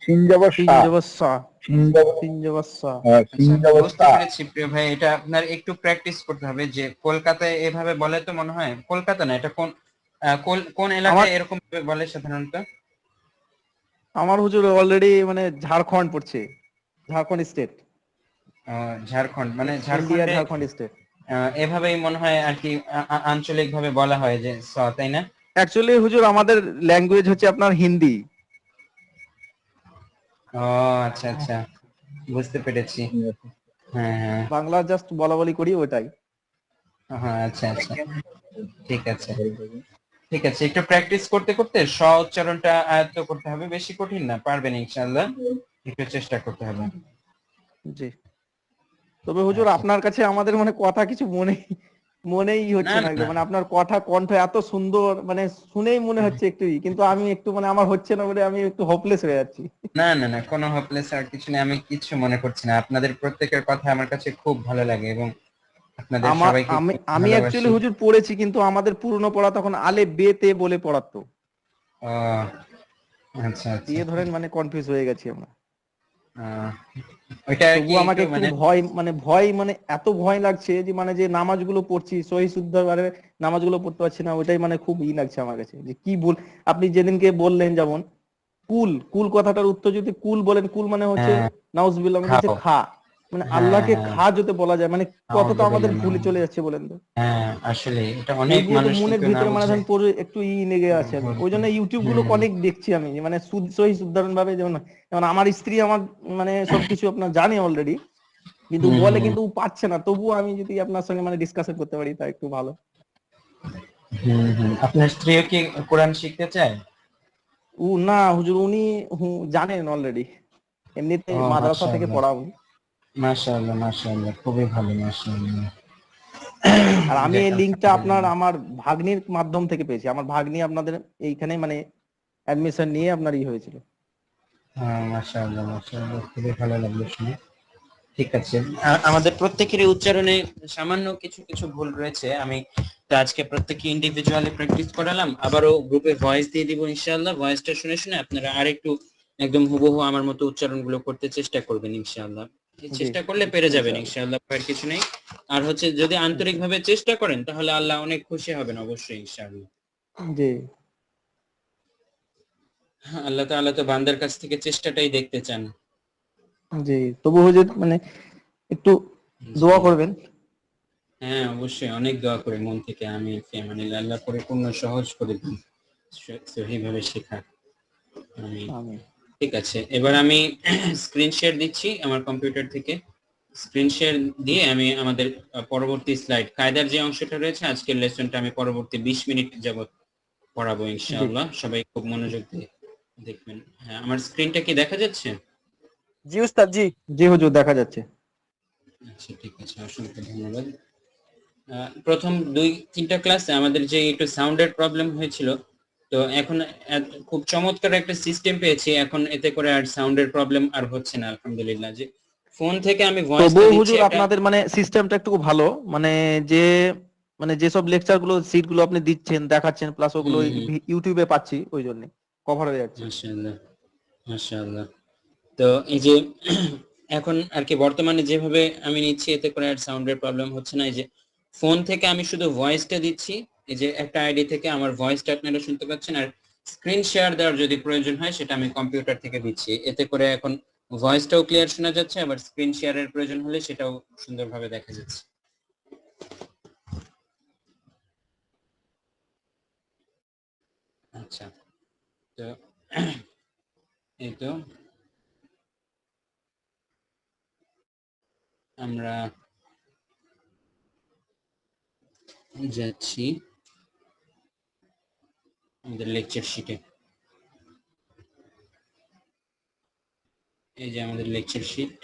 সিনজবসা সিনজবসা সিনজব সিনজবসা। হ্যাঁ আচ্ছা, বুঝতে সিনজবসা পেরেছি প্রিয় ভাই। এটা আপনার একটু প্র্যাকটিস করতে হবে, যে কলকাতায় এভাবে বলে তো মনে হয়। কলকাতা না, এটা কোন কোন আমার এলাকায় এরকম ভাবে বলে সাধারণত? আমার হুজুর অলরেডি মানে ঝাড়খণ্ড পড়ছে, ঝাড়খণ্ড স্টেট, ঝাড়খণ্ড, মানে ইন্ডিয়া ঝাড়খণ্ডে ঝাড়খণ্ড স্টেট। এভাবেই মনে হয় আর কি, আঞ্চলিক ভাবে বলা হয় যে তাই না? অ্যাকচুয়ালি হুজুর আমাদের ল্যাঙ্গুয়েজ হচ্ছে আপনার হিন্দি। ও আচ্ছা আচ্ছা, বুঝতে পেরেছি। হ্যাঁ হ্যাঁ বাংলা জাস্ট বলা বলি করি ওটাই। হ্যাঁ, আচ্ছা আচ্ছা, ঠিক আছে ঠিক আছে। একটু প্র্যাকটিস করতে করতে স উচ্চারণটা আয়ত্ত করতে হবে, বেশি কঠিন না, পারবেন ইনশাআল্লাহ, একটু চেষ্টা করতে হবে। জি। তবে হুজুর আচ্ছা। আপনার কাছে আমাদের মানে কথা কিছু মনেই না হচ্ছে না একদম, না মানে আপনার কথা কণ্ঠ এত সুন্দর, মানে শুনেই মনে হচ্ছে একটুই, কিন্তু আমি একটু মানে আমার হচ্ছে না বলে আমি একটু হোপলেস হয়ে যাচ্ছি। না না না, কোনো হোপলেস আর কিছু নেই, আমি কিছু মনে করছি না। আপনাদের প্রত্যেকের কথা আমার কাছে খুব ভালো লাগে এবং আপনাদের আমার সবাইকে আমি খুব আমি ভালোবাসি। অ্যাকচুয়ালি হুজুর পড়েছি, কিন্তু আমাদের পুরনো পড়া তখন আলে বে তে বলে পড়াতো, ও আচ্ছা আচ্ছা, দিয়ে ধরেন মানে কনফিউজ হয়ে গেছি আমরা। আহ, ওইটা আর তবু কি আমাকে একটু একটু মানে ভয় মানে এত ভয় লাগছে যে মানে যে নামাজগুলো পড়ছি সহি শুদ্ধভাবে নামাজগুলো পড়তে পারছি না, ওইটাই মানে খুব লাগছে আমার কাছে যে কি বল। আপনি যেদিনকে বললেন যেমন কুল কুল কথাটার উত্তর যদি কুল বলেন, কুল মানে হচ্ছে হ্যাঁ, নাউজুবিল্লাহ মানে হচ্ছে খাও, খা, মানে হ্যাঁ আল্লাহকে হ্যাঁ, খা যদি বলা যায় মানে কতটা আমাদের নাউযুবিল্লাহ, ভুলে চলে যাচ্ছে বলেন তো। হ্যাঁ আসলে এটা অনেক এইগুলো তো মানুষ মনের কিন্তু না ভিতরে মানে বুঝে ধরেন পড়ে একটু লেগে আছে, আমি ওই বলছে। জন্য ইউটিউব গুলো হুম অনেক দেখছি আমি, যে মানে সহি উদাহরণ ভাবে, যেমন যেমন আমার স্ত্রী আমার মানে সবকিছু আপনার জানে অলরেডি, কিন্তু হুম বলে হুম কিন্তু ও পাচ্ছে না, তবুও আমি যদি আপনার সঙ্গে মানে ডিসকাশন করতে পারি তা একটু ভালো। আপনার স্ত্রীও কি কোরআন শিখতে চায়? ও না হুজুর, উনি জানেন অলরেডি, এমনিতে ও মাদ্রাসা থেকে মাশাআল্লাহ, পড়া উনি। মাশাআল্লাহ মাশাআল্লাহ, খুবই ভালো, মাশাআল্লাহ। আর আমি যাক এই লিঙ্কটা আপনার আলহামদুলিল্লাহ। আমার ভাগ্নির মাধ্যম থেকে পেয়েছি, আমার ভাগ্নি আপনাদের এইখানে মানে অ্যাডমিশন নিয়ে আপনার হয়েছিল। হ্যাঁ মাশাআল্লাহ মাশাআল্লাহ, খুবই ভালো লাগলো শুনে। ঠিক আছে, আমাদের প্রত্যেকেরই উচ্চারণে সামান্য কিছু কিছু ভুল রয়েছে। আমি তো আজকে প্রত্যেককে ইন্ডিভিজুয়ালি প্র্যাকটিস করালাম, আবারও গ্রুপে ভয়েস দিয়ে দিব ইনশাআল্লাহ। ভয়েসটা শুনে শুনে আপনারা আরেকটু একদম হুবহু আমার মতো উচ্চারণগুলো করতে চেষ্টা করবেন ইনশাআল্লাহ। জি চেষ্টা করলে পেরে যাবেন ইনশাআল্লাহ। ইনশাআল্লাহ, ভয়ের কিছু নেই। আর হচ্ছে যদি আন্তরিকভাবে চেষ্টা করেন তাহলে আল্লাহ অনেক খুশি হবেন অবশ্যই ইনশাআল্লাহ। জি আল্লাহ তাআলা তো বান্দার কাছ থেকে চেষ্টাটাই দেখতে চান। জি, তবু হুজুর মানে একটু জি, দোয়া করবেন। হ্যাঁ অবশ্যই, অনেক দোয়া করি মন থেকে। আমি ফিয়ামানিল্লাহ, আল্লাহ পরিপূর্ণ সহজ করে দিন সহিভাবে শেখা। আমি আমিন। ঠিক আছে, এবার আমি স্ক্রিন শেয়ার দিচ্ছি আমার কম্পিউটার থেকে। স্ক্রিন শেয়ার দিয়ে আমি আমাদের পরবর্তী স্লাইড, কায়দার যে অংশটা রয়েছে আজকের লেসনটা আমি পরবর্তী 20 মিনিট যাবত পড়াবো জি ইনশাআল্লাহ। সবাই খুব মনোযোগ দিয়ে দেখবেন। হ্যাঁ, আমার স্ক্রিনটা কি দেখা যাচ্ছে? জি উস্তাদ জি। জি হুজুর দেখা যাচ্ছে। আচ্ছা ঠিক আছে, অসংখ্য ধন্যবাদ। প্রথম 2-3টা ক্লাসে আমাদের যে একটু সাউন্ডের প্রবলেম হয়েছিল, তো এখন খুব চমৎকার একটা সিস্টেম পেয়েছি, এখন এতে করে আর সাউন্ডের প্রবলেম আর হচ্ছে না আলহামদুলিল্লাহ। যে ফোন থেকে আমি ভয়েসটা তবুও দিচ্ছি হুজুর এটা। আপনাদের মানে সিস্টেমটা একটু ভালো, মানে যে মানে যেসব লেকচার গুলো সিট গুলো আপনি দিচ্ছেন দেখাচ্ছেন, প্লাস ওগুলো হুম, ইউটিউবে পাচ্ছি, ওই জন্য কভার হয়ে যাচ্ছে। মাশাআল্লাহ মাশাআল্লাহ। তো এই যে এখন আর কি বর্তমানে যেভাবে আমি নিচ্ছি, এতে করে আর সাউন্ডের প্রবলেম হচ্ছে না। এই যে ফোন থেকে আমি শুধু ভয়েসটা দিচ্ছি, এই যে একটা আইডি থেকে আমার ভয়েসটা আপনারা শুনতে পাচ্ছেন, আর স্ক্রিন শেয়ার দেওয়ার যদি প্রয়োজন হয় সেটা আমি কম্পিউটার থেকে দিচ্ছি। এতে করে এখন ভয়েসটাও ক্লিয়ার শোনা যাচ্ছে, আবার স্ক্রিন শেয়ারের প্রয়োজন হলে সেটাও সুন্দরভাবে দেখা যাচ্ছে। আচ্ছা, তো এই তো আমরা যাচ্ছি আমাদের লেকচার শিটে। এই যে আমাদের লেকচার শিট।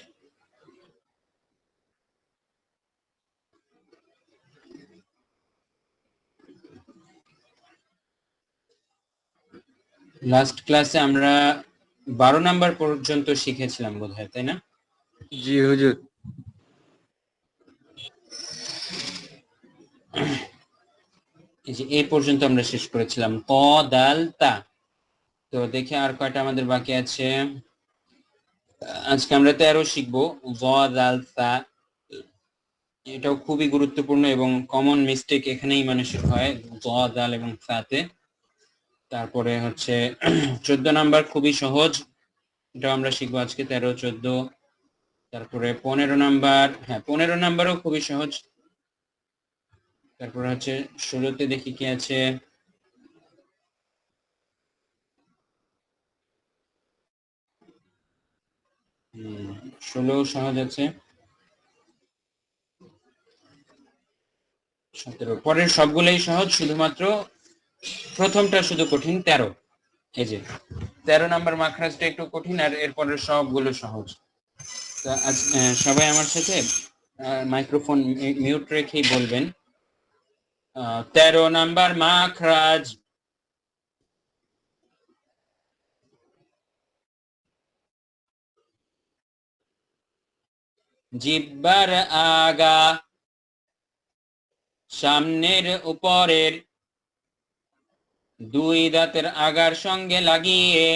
লাস্ট ক্লাসে আমরা 12 নাম্বার পর্যন্ত শিখেছিলাম বোধহয়, তাই না? জি হুজুর। এই যে এই পর্যন্ত আমরা শেষ করেছিলাম ক দাল তা। তো দেখি আর কয়টা আমাদের বাকি আছে। আজকে আমরা 13 শিখবো, জ জাল সা। এটাও খুবই গুরুত্বপূর্ণ এবং কমন মিস্টেক এখানেই মানুষের হয়, জ জাল এবং সাতে। তারপরে হচ্ছে 14 নাম্বার খুবই সহজ, এটাও আমরা শিখবো আজকে, 13 14। তারপরে 15 নাম্বার, হ্যাঁ 15 নাম্বারও খুবই সহজ। তারপরে হচ্ছে 16তে দেখি কি আছে। 16 সহজ আছে। 17 পরের সবগুলোই সহজ, শুধুমাত্র প্রথমটা শুধু কঠিন, 13। এই যে 13 নাম্বার মাখরাজটা একটু কঠিন, আর এরপরের সবগুলো সহজ। তো আজ সবাই আমার সাথে মাইক্রোফোন মিউট রেখেই বলবেন 13 নাম্বার মাখরাজ। জিব্বার আগা, সামনের উপরের দুই দাঁতের আগার সঙ্গে লাগিয়ে,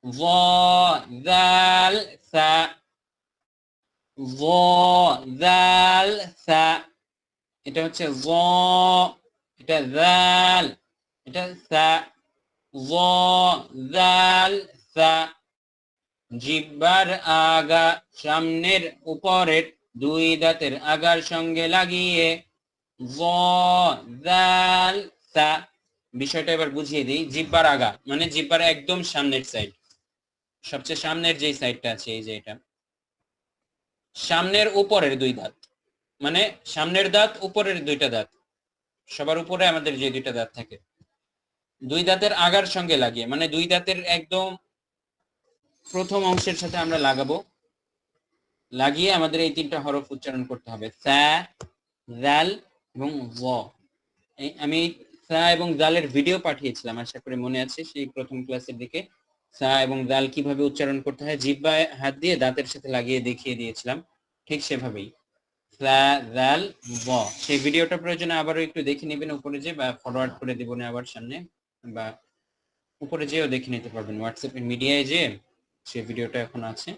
য জাল সা, য জাল সা। এটা হচ্ছে জ, এটা জাল, এটা সা, য জাল সা। জিহ্বার আগা, সামনের উপরের দুই দাঁতের আগার সঙ্গে লাগিয়ে, য জাল সা। বিষয়টা এবার বুঝিয়ে দিই। জিহ্বার আগা মানে জিহ্বার একদম সামনের সাইড, সবচেয়ে সামনের যে সাইডটা আছে, এই যে এটা সামনের উপরের দুই দাঁত, মানে সামনের দাঁত উপরের দুইটা দাঁত, সবার উপরে আমাদের যে দুইটা দাঁত থাকে, দুই দাঁতের আগার সঙ্গে লাগিয়ে, মানে দুই দাঁতের একদম প্রথম অংশের সাথে আমরা লাগাবো, লাগিয়ে আমাদের এই তিনটা হরফ উচ্চারণ করতে হবে, সা জাল এবং জ। আমি সা এবং জালের ভিডিও পাঠিয়েছিলাম, আশা করি মনে আছে, সেই প্রথম ক্লাসের দিকে সা এবং জাল কিভাবে উচ্চারণ করতে হয় জিহ্বায় হাত দিয়ে দাঁতের সাথে লাগিয়ে দেখিয়ে দিয়েছিলাম, ঠিক সেভাবেই সা জাল জ। সেই ভিডিওটা প্রয়োজনে আবারও একটু দেখে নেবেন উপরে যে, বা ফরওয়ার্ড করে দেবো না আবার সামনে, বা উপরে যেও দেখে নিতে পারবেন হোয়াটসঅ্যাপ মিডিয়ায় যে, সেই ভিডিওটা এখন আছে।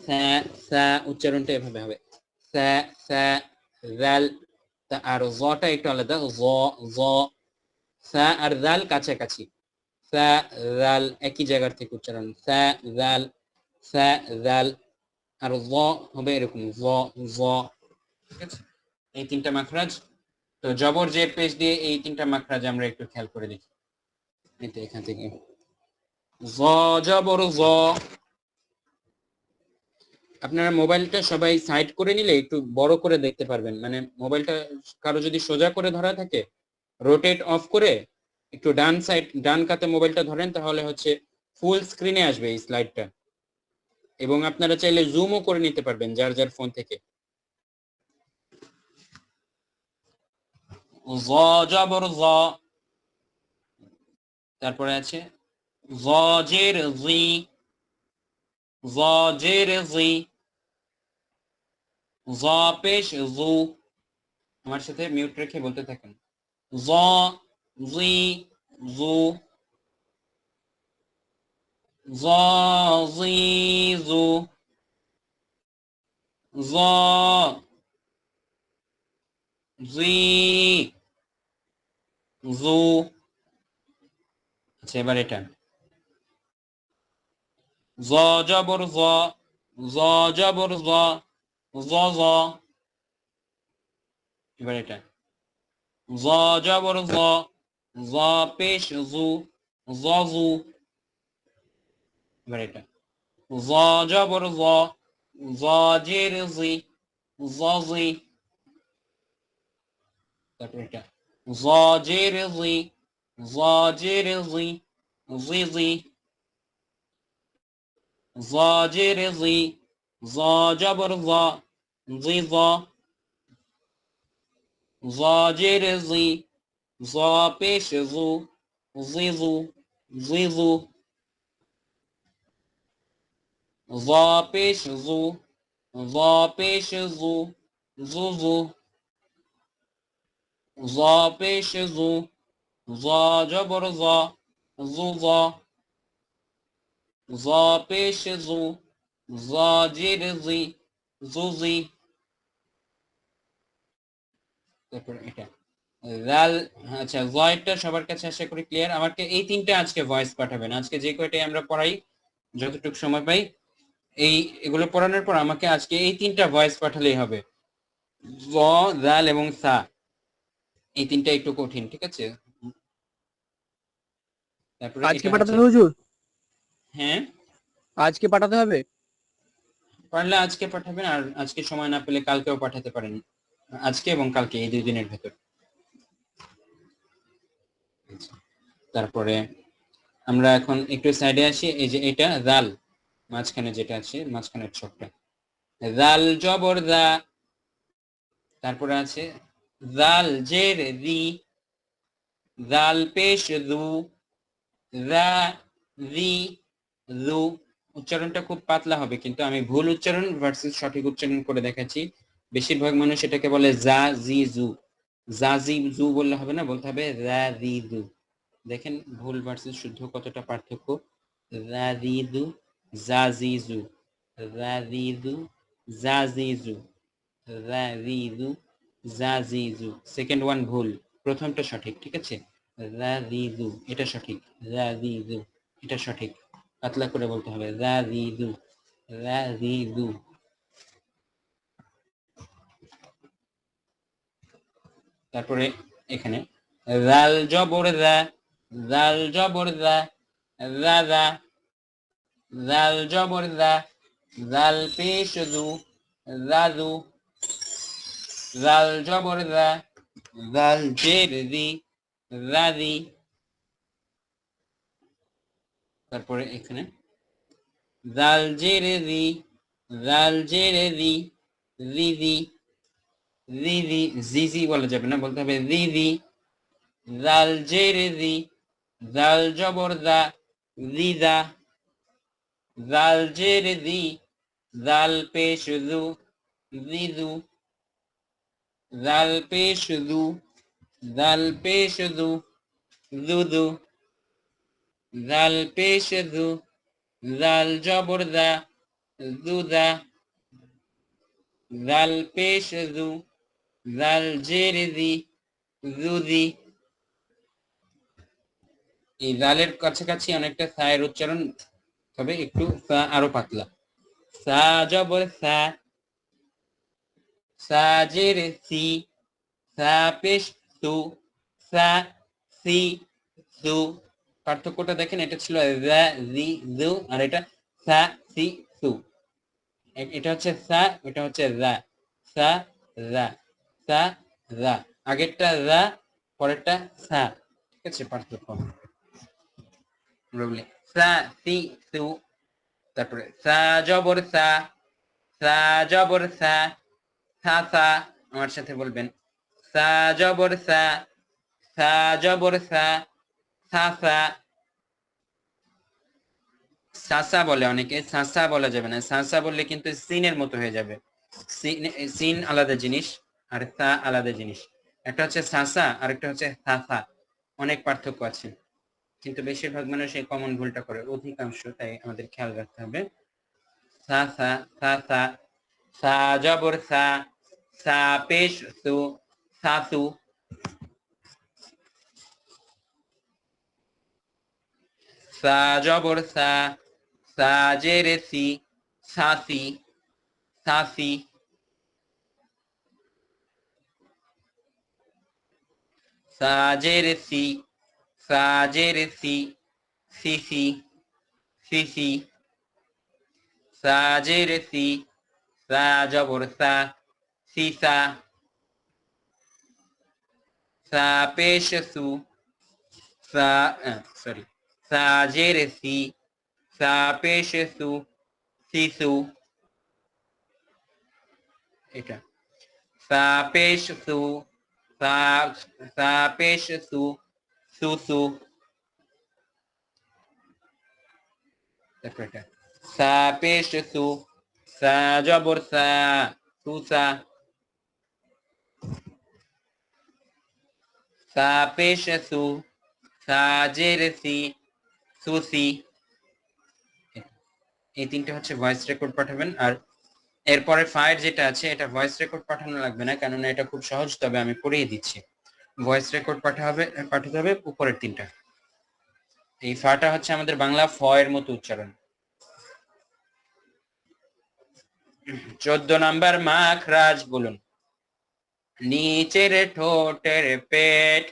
সা সা উচ্চারণটা এভাবে হবে, সা সা জাল। আর জটা একটু আলাদা, জ জ। সা আর জাল কাছাকাছি, সা জাল একই জায়গার থেকে উচ্চারণ, সা জাল, সা জাল। আর জ হবে এরকম, জ জ। ঠিক আছে, এই তিনটা মাখরাজ। তো জবর জের পেশ দিয়ে এই তিনটা মাখরাজ আমরা একটু খেয়াল করে দেখি। এটা এখান থেকে জ জবর জ। আপনারা মোবাইলটা সবাই সাইড করে নিলে একটু বড় করে দেখতে পারবেন, মানে মোবাইলটা কারো যদি সোজা করে ধরা থাকে, রোটেট অফ করে একটু ডান সাইড, ডান কাতে মোবাইলটা ধরেন, তাহলে হচ্ছে ফুল স্ক্রিনে আসবে এই স্লাইডটা, এবং আপনারা চাইলে জুমও করে নিতে পারবেন যার যার ফোন থেকে। জ জবর জ। তারপরে আছে জের জি, জের জি। জ পেশ জু। আমার সাথে মিউট রেখে বলতে থাকেন, জ জি জু, জ জি জু, জ জি জু। আচ্ছা এবার এটা জ জবর জ, জ জবর জ, জ জ। এবার এটা জ জবর জ, জ পেশ জু, জ জু। এবার এটা জ জবর জ, জ জের জি, জ জি। তারপর এটা জ জের জি, জ জের জি, জি জি। জ জের জি, জ জবর জ, জি জ। জ জের জি, জ পেশ জু, জি জু, জি জু। জ পেশ জু, জ পেশ জু, জু জু। জ পেশ জু, জ জবর জ, জু জ, জ পেশ জু, জ জের জি, জুজি। তারপর এটা রাল। আচ্ছা, ভয়েসটা সবার কাছে আশা করি ক্লিয়ার। আমাকে এই তিনটা আজকে ভয়েস পাঠাবেন, আজকে যে কয়টাই আমরা পড়াই যতটুকু সময় পাই এই এগুলো পড়ানোর পর আমাকে আজকে এই তিনটা ভয়েস পাঠালেই হবে। জ, জাল এবং সা, এই তিনটা একটু কঠিন, ঠিক আছে? তারপরে আজকে এটা পাঠাতে হচ্ছে, হবে হুজুর? হ্যাঁ আজকে পাঠাতে হবে? পারলে আজকে পাঠাবেন, আর আজকে সময় না পেলে কালকেও পাঠাতে পারেন, আজকে এবং কালকে এই 2 দিনের ভেতর। আচ্ছা, তারপরে আমরা এখন একটু সাইডে আসি। এই যে এটা জাল, মাঝখানে যেটা আছে, মাঝখানের ছকটা, জাল জবর দা। তারপরে আছে জাল জের রি, জাল পেশ দু, রা রি জু। উচ্চারণটা খুব পাতলা হবে, কিন্তু আমি ভুল উচ্চারণ ভার্সেস সঠিক উচ্চারণ করে দেখাচ্ছি। বেশিরভাগ মানুষ এটাকে বলে জা জি জু, জা জি জু বললে হবে না, বলতে হবে রা রি জু। দেখেন ভুল ভার্সেস শুদ্ধ কতটা পার্থক্য। রা রি জু, জা জি জু, রা রি জু, জা জি জু, রা রি জু, জা জি জু। সেকেন্ড ওয়ান ভুল, প্রথমটা সঠিক, ঠিক আছে? রা রি জু এটা সঠিক, রা রি জু এটা সঠিক, পাতলা করে বলতে হবে রা রি জু, রা রি জু। তারপরে এখানে রাল জবর রা, রাল জবর রা, রা রা, রাল জবর রা, রাল পেশ দু, রাজু, রাল জবর রা, রাল জের রি, রাজি। তারপরে এখানে রাল জের রি, রাল জের রি, রিজি, রিজি, জিজি বলা যাবে না, বলতে হবে রিজি। রাল জের রি, রাল জবর দা, রিজা, রাল জের রি, রাল পেশ দু, রিজু, রাল পেশ দু, রাল পেশ দু, রুদু, রাল পেশ দু, রাল জবর দা, রুদা, রাল পেশ দু, রাল জের রি, রুদি। এই রালের কাছাকাছি অনেকটা সায়ের উচ্চারণ, তবে একটু সা আরো পাতলা। সা জবর সা, সা জের সি, সা পেশ সু, সা সি সু। পার্থক্যটা দেখেন, এটা ছিল রা রি জু, আর এটা সা সি সু। এটা হচ্ছে সা, এটা হচ্ছে রা, সা রা, সা রা। আগেরটা রা, পরেরটা সা, ঠিক আছে? পার্থক্য আমরা বলি সা সি সু। তারপরে সা জবর সা, সা জবর সা, সা সা। আমার সাথে বলবেন সা জবর সা, সা জবর সা, সা সা। সাসা বলে অনেকে, সাসা বলা যাবে না, সাসা বললে কিন্তু সিনের মতো হয়ে যাবে। সিন আলাদা জিনিস আর সা আলাদা জিনিস। একটা হচ্ছে সাসা আর একটা হচ্ছে সাসা, অনেক পার্থক্য আছে, কিন্তু বেশিরভাগ মানুষ এই কমন ভুলটা করে, অধিকাংশ, তাই আমাদের খেয়াল রাখতে হবে। সাসা, সাসা, সা জবর সা, সা পেশ সু, সাসু, সা জবর সা, সা জেরে সি, সাসি, সাসি, সা জেরে সি, সা জেরে সি, সিসি, সিসি, সা জেরে সি, সা জবর সা, সিসা, সা পেশ সু, সা সরি, সা জেরে সি, সা পেশ সু, শিশু। এটা সা পেশ সু, সা, সা পেশ সু, সুসু। তারপর এটা সা পেশ সু, সা জবর সা, সুসা, সা পেশ সু, সাজের সি, সুসি। এই তিনটে হচ্ছে ভয়েস রেকর্ড পাঠাবেন। আর এরপরে ফায়ের যেটা আছে এটা ভয়েস রেকর্ড পাঠানো লাগবে না, কেননা এটা খুব সহজ, তবে আমি পড়িয়ে দিচ্ছি। ভয়েস রেকর্ড পাঠাতে হবে উপরের তিনটা। এই ফাটা হচ্ছে আমাদের বাংলা ফ এর মতো উচ্চারণ। 14 নাম্বার মাখরাজ বলুন। নিচের ঠোঁটের পেট,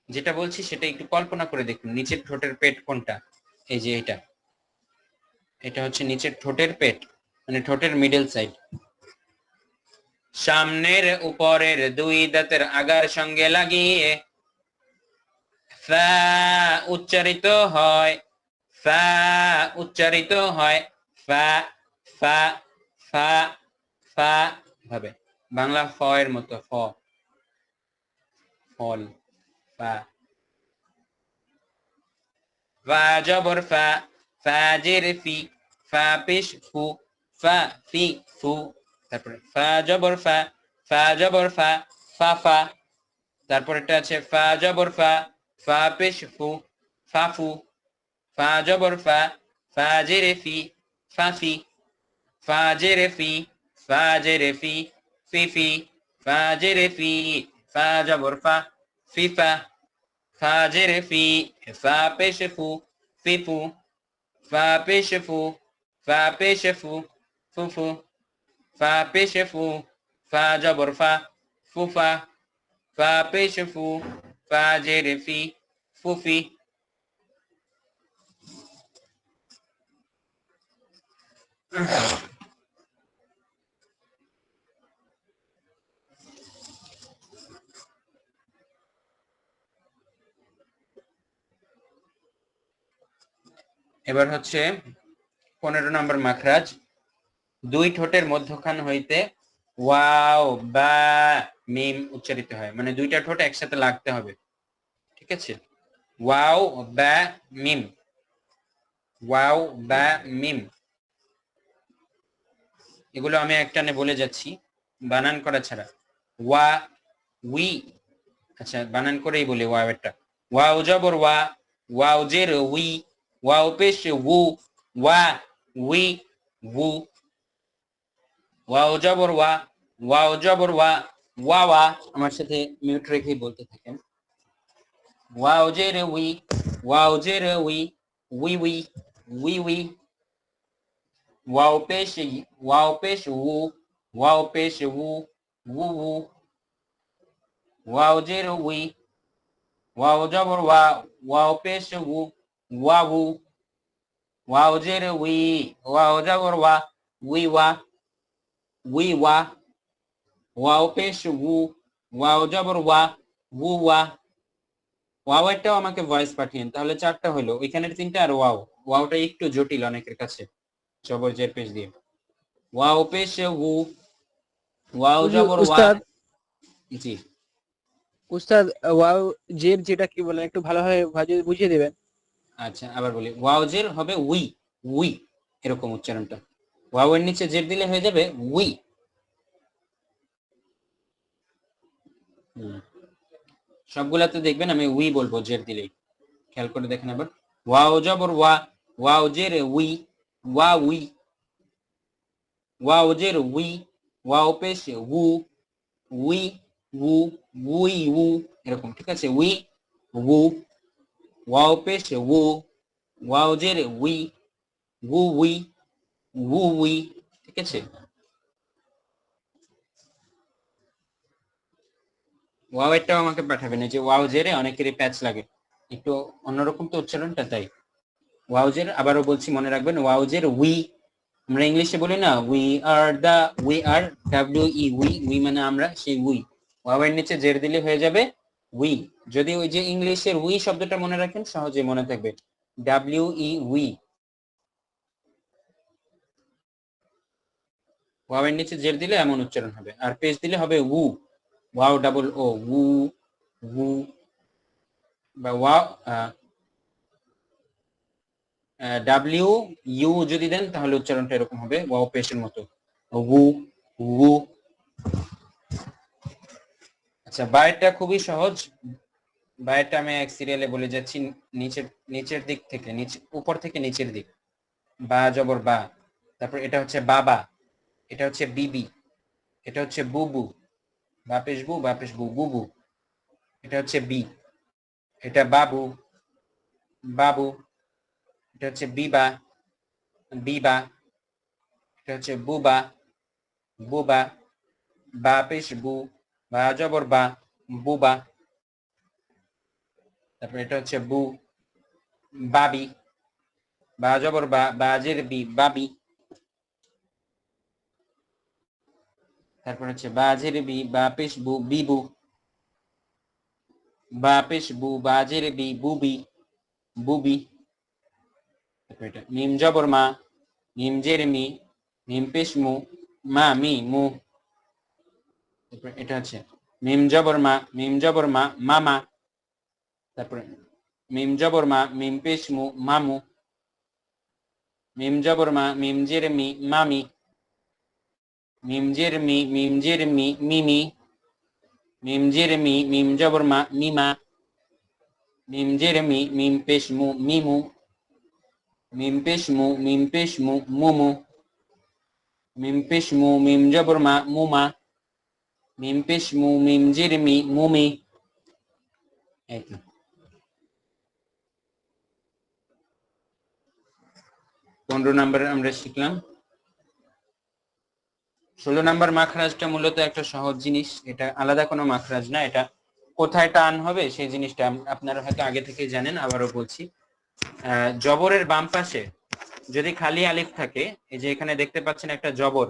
যেটা বলছি সেটা একটু কল্পনা করে দেখুন। নিচের ঠোঁটের পেট কোনটা? এই যে এটা হচ্ছে নিচের ঠোঁটের পেট, মানে ঠোঁটের মিডল সাইড। সামনের উপরের দুই দাঁতের আগার সঙ্গে লাগিয়ে ফা উচ্চারিত হয়, ফা উচ্চারিত হয়, ফা ফা ফা ফা ভাবে, বাংলা ফ এর মতো, ফ, ফল, ফা। ফা জবর ফা, ফাজের ফি, ফা পেশ ফু, ফা ফি ফু। তারপরে ফা জবর ফা, ফা জবর ফা, ফা ফা। তারপর এটা আছে ফা জবর ফা, ফা পেশ ফু, ফা ফু। ফা জবর ফা, ফাজের ফি, ফা ফি। ফাজের ফি, ফাজের ফি, ফি ফি। ফাজের ফি, ফা জবর ফা, ফি ফা। ফাজের ফি, ফা পেশ ফু, ফি ফু। ফা পেশ ফু, ফা পেশ ফু, ফু ফু। ফা পেশ ফু, ফা জবর ফা, ফু ফা। ফা পেশ ফু, ফাজের ফি, ফুফি। এবার হচ্ছে 15 নম্বর মাখরাজ। দুই ঠোঁটের মধ্যখান হইতে ওয়াও বা মিম উচ্চারিত হয়, মানে দুইটা ঠোঁট একসাথে লাগতে হবে। ঠিক আছে, ওয়াও বা মিম, ওয়াও বা মিম। এগুলো আমি একটানে বলে যাচ্ছি বানান করা ছাড়া। ওয়া, উই, আচ্ছা বানান করেই বলি। ওয়াও একটা, ওয়াও জবর ওয়া, ওয়াও জের উই, ওয়াও পেশ উ, ওয়া উই উ। ওয়াও জবর ওয়া, ওয়াও জবর ওয়া, ওয়া ওয়া। আমার সাথে মিউট রেখেই বলতে থাকেন। ওয়াও জের উই, ওয়াও জের we, we we, we we. Wow পেশ ই, ওয়াও পেশ উ, ওয়াও পেশ উ, উ উ। ওয়াও জের উই, ওয়াও জবর ওয়া, ওয়াও পেশ উ, ওয়া উ। ওয়াও জের উই, ওয়াও জবর ওয়া, উই ওয়া, উই ওয়া। ওয়াও পেশ উ, ওয়াও জবর ওয়া, উ ওয়া। ওয়াও একটাও আমাকে ভয়েস পাঠিয়েন, তাহলে 4টা হলো। ওইখানের 3টা আর ওয়াও। ওয়াওটা একটু জটিল অনেকের কাছে, জবর জের পেশ দিয়ে। ওয়াও পেশ উ, ওয়াও জবর ওয়া। উস্তাদ, জি উস্তাদ, ওয়াও জের যেটা কি বলেন একটু ভালোভাবে বুঝিয়ে দেবেন। আচ্ছা, আবার বলি। ওয়াও জের হবে উই, উই, এরকম উচ্চারণটা। ওয়াও এর নিচে জের দিলে হয়ে যাবে উই। সবগুলাতে দেখবেন আমি উই বলবো জের দিলেই, খেয়াল করে দেখেন আবার। ওয়াও জবর ওয়া, ওয়াও জের উই, ওয়া উই। ওয়াও জের উই, ওয়াও পেশ উ, উই উ, উই উ, এরকম। ঠিক আছে, উই উ। ওয়াও পেশ উ, ওয়াও জের উই, উ উই, উ উই। ঠিক আছে, ওয়াও এরটাও আমাকে পাঠাবেন। এই যে ওয়াও জেরে অনেকেরই প্যাচ লাগে, একটু অন্যরকম তো উচ্চারণটা, তাই। ওয়াও জের, আবারও বলছি মনে রাখবেন, ওয়াও জের উই। আমরা ইংলিশে বলি না we are the, we are, W E, we, we মানে আমরা, সেই উই। ওয়াও এর নিচে জের দিলে হয়ে যাবে উই। যদি ওই যে ইংলিশের উই শব্দটা মনে রাখেন, সহজে মনে থাকবে, ডাব্লিউ ই, উই। ওয়াও এর নিচে জের দিলে এমন উচ্চারণ হবে, আর পেশ দিলে হবে উ, ওয়াও ডাবল ও, উ উ। বা ওয়াও ডাব্লিউ ইউ যদি দেন তাহলে উচ্চারণটা এরকম হবে, ওয়াও পেশের মতো, উ উ। আচ্ছা, বাইরটা খুবই সহজ। বায়েরটা আমি এক সিরিয়ালে বলে যাচ্ছি, নিচের নিচের দিক থেকে, উপর থেকে নিচের দিক। বা জবর বা, তারপর এটা হচ্ছে বাবা, এটা হচ্ছে বিবি, এটা হচ্ছে বুবু, বাপেশ বু বাপেশ বু বুবু, এটা হচ্ছে বি, এটা বাবু বাবু, এটা হচ্ছে বিবা বিবা, এটা হচ্ছে বুবা বুবা, বাপেশ বু, বা জবর বা, বুবা। তারপর এটা হচ্ছে বু, বাবি, বা জবর বা, বাজের বি, বাবি। তারপর হচ্ছে বাজের বি, বাপেশ বু, বিবু, বাপেশ বু, বাজের বি, বুবি, বুবি। তারপর এটা মিম জবর মা, মিম জের মি, মিম পেশ মু, মা মি মু। তারপর এটা হচ্ছে মিম জবর মা, মিম জবর মা, মামা। তারপরে মিম জবর মা, মিম পেশ মু, মামু, মিম জবর মা, মিম জের মি, মামি, মিম জের মি, মিম জের মি, মিমি, মিম জের মি, মিম জবর মা, মিমা, মিম জের মি, মিম পেশ মু, মিমু, মিম পেশ মু, মিম পেশ মু, মুমু, মিম পেশ মু, মিম জবর মা, মুমা, মিম পেশ মু, মিম জের মি, মুমি। এই তো 15 নাম্বার আমরা শিখলাম। 16 নাম্বার মাখরাজটা মূলত একটা সহজ জিনিস, এটা আলাদা কোনো মাখরাজ না, এটা কোথায় টান হবে সেই জিনিসটা আপনারা হয়তো আগে থেকে জানেন, আবারও বলছি। জবরের বাম পাশে যদি খালি আলিফ থাকে, এই যে এখানে দেখতে পাচ্ছেন একটা জবর,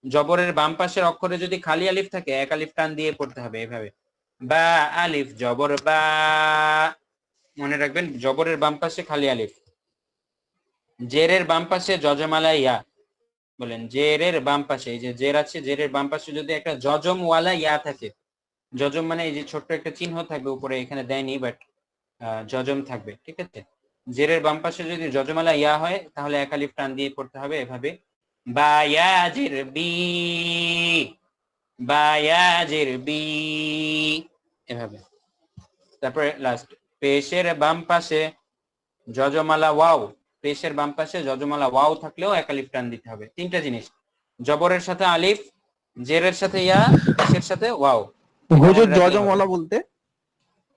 জবরের বাম পাশের অক্ষরে যদি খালি আলিফ থাকে এক আলিফ টান দিয়ে পড়তে হবে এভাবে, বা আলিফ জবর বা। মনে রাখবেন জবরের বাম পাশে খালি আলিফ। জেরের বাম পাশে যজমালা ইয়া, বলেন জেরের বাম পাশে, এই যে জের আছে, জেরের বাম পাশে যদি একটা যজম ওয়ালা ইয়া থাকে, যজম মানে এই যে ছোট্ট একটা চিহ্ন থাকবে উপরে, এখানে দেয়নি বাট যজম থাকবে, ঠিক আছে। জেরের বাম পাশে যদি যজমালা ইয়া হয় তাহলে এক আলিফ টান দিয়ে পড়তে হবে এভাবে, বা ইয়া জের বি, বা ইয়া জের বি, এভাবে। তারপরে লাস্ট পেশের বাম পাশে যজমালা ওয়াও, পেশের বাম পাশে যজমালা ওয়াও থাকলেও এক আলিফ টান দিতে হবে। তিনটা জিনিস, জবরের সাথে আলিফ, জেরের সাথে ইয়া, পেশের সাথে ওয়াও। এটা হুজুর মনে রাখলে হবে। জজমওয়ালা বলতে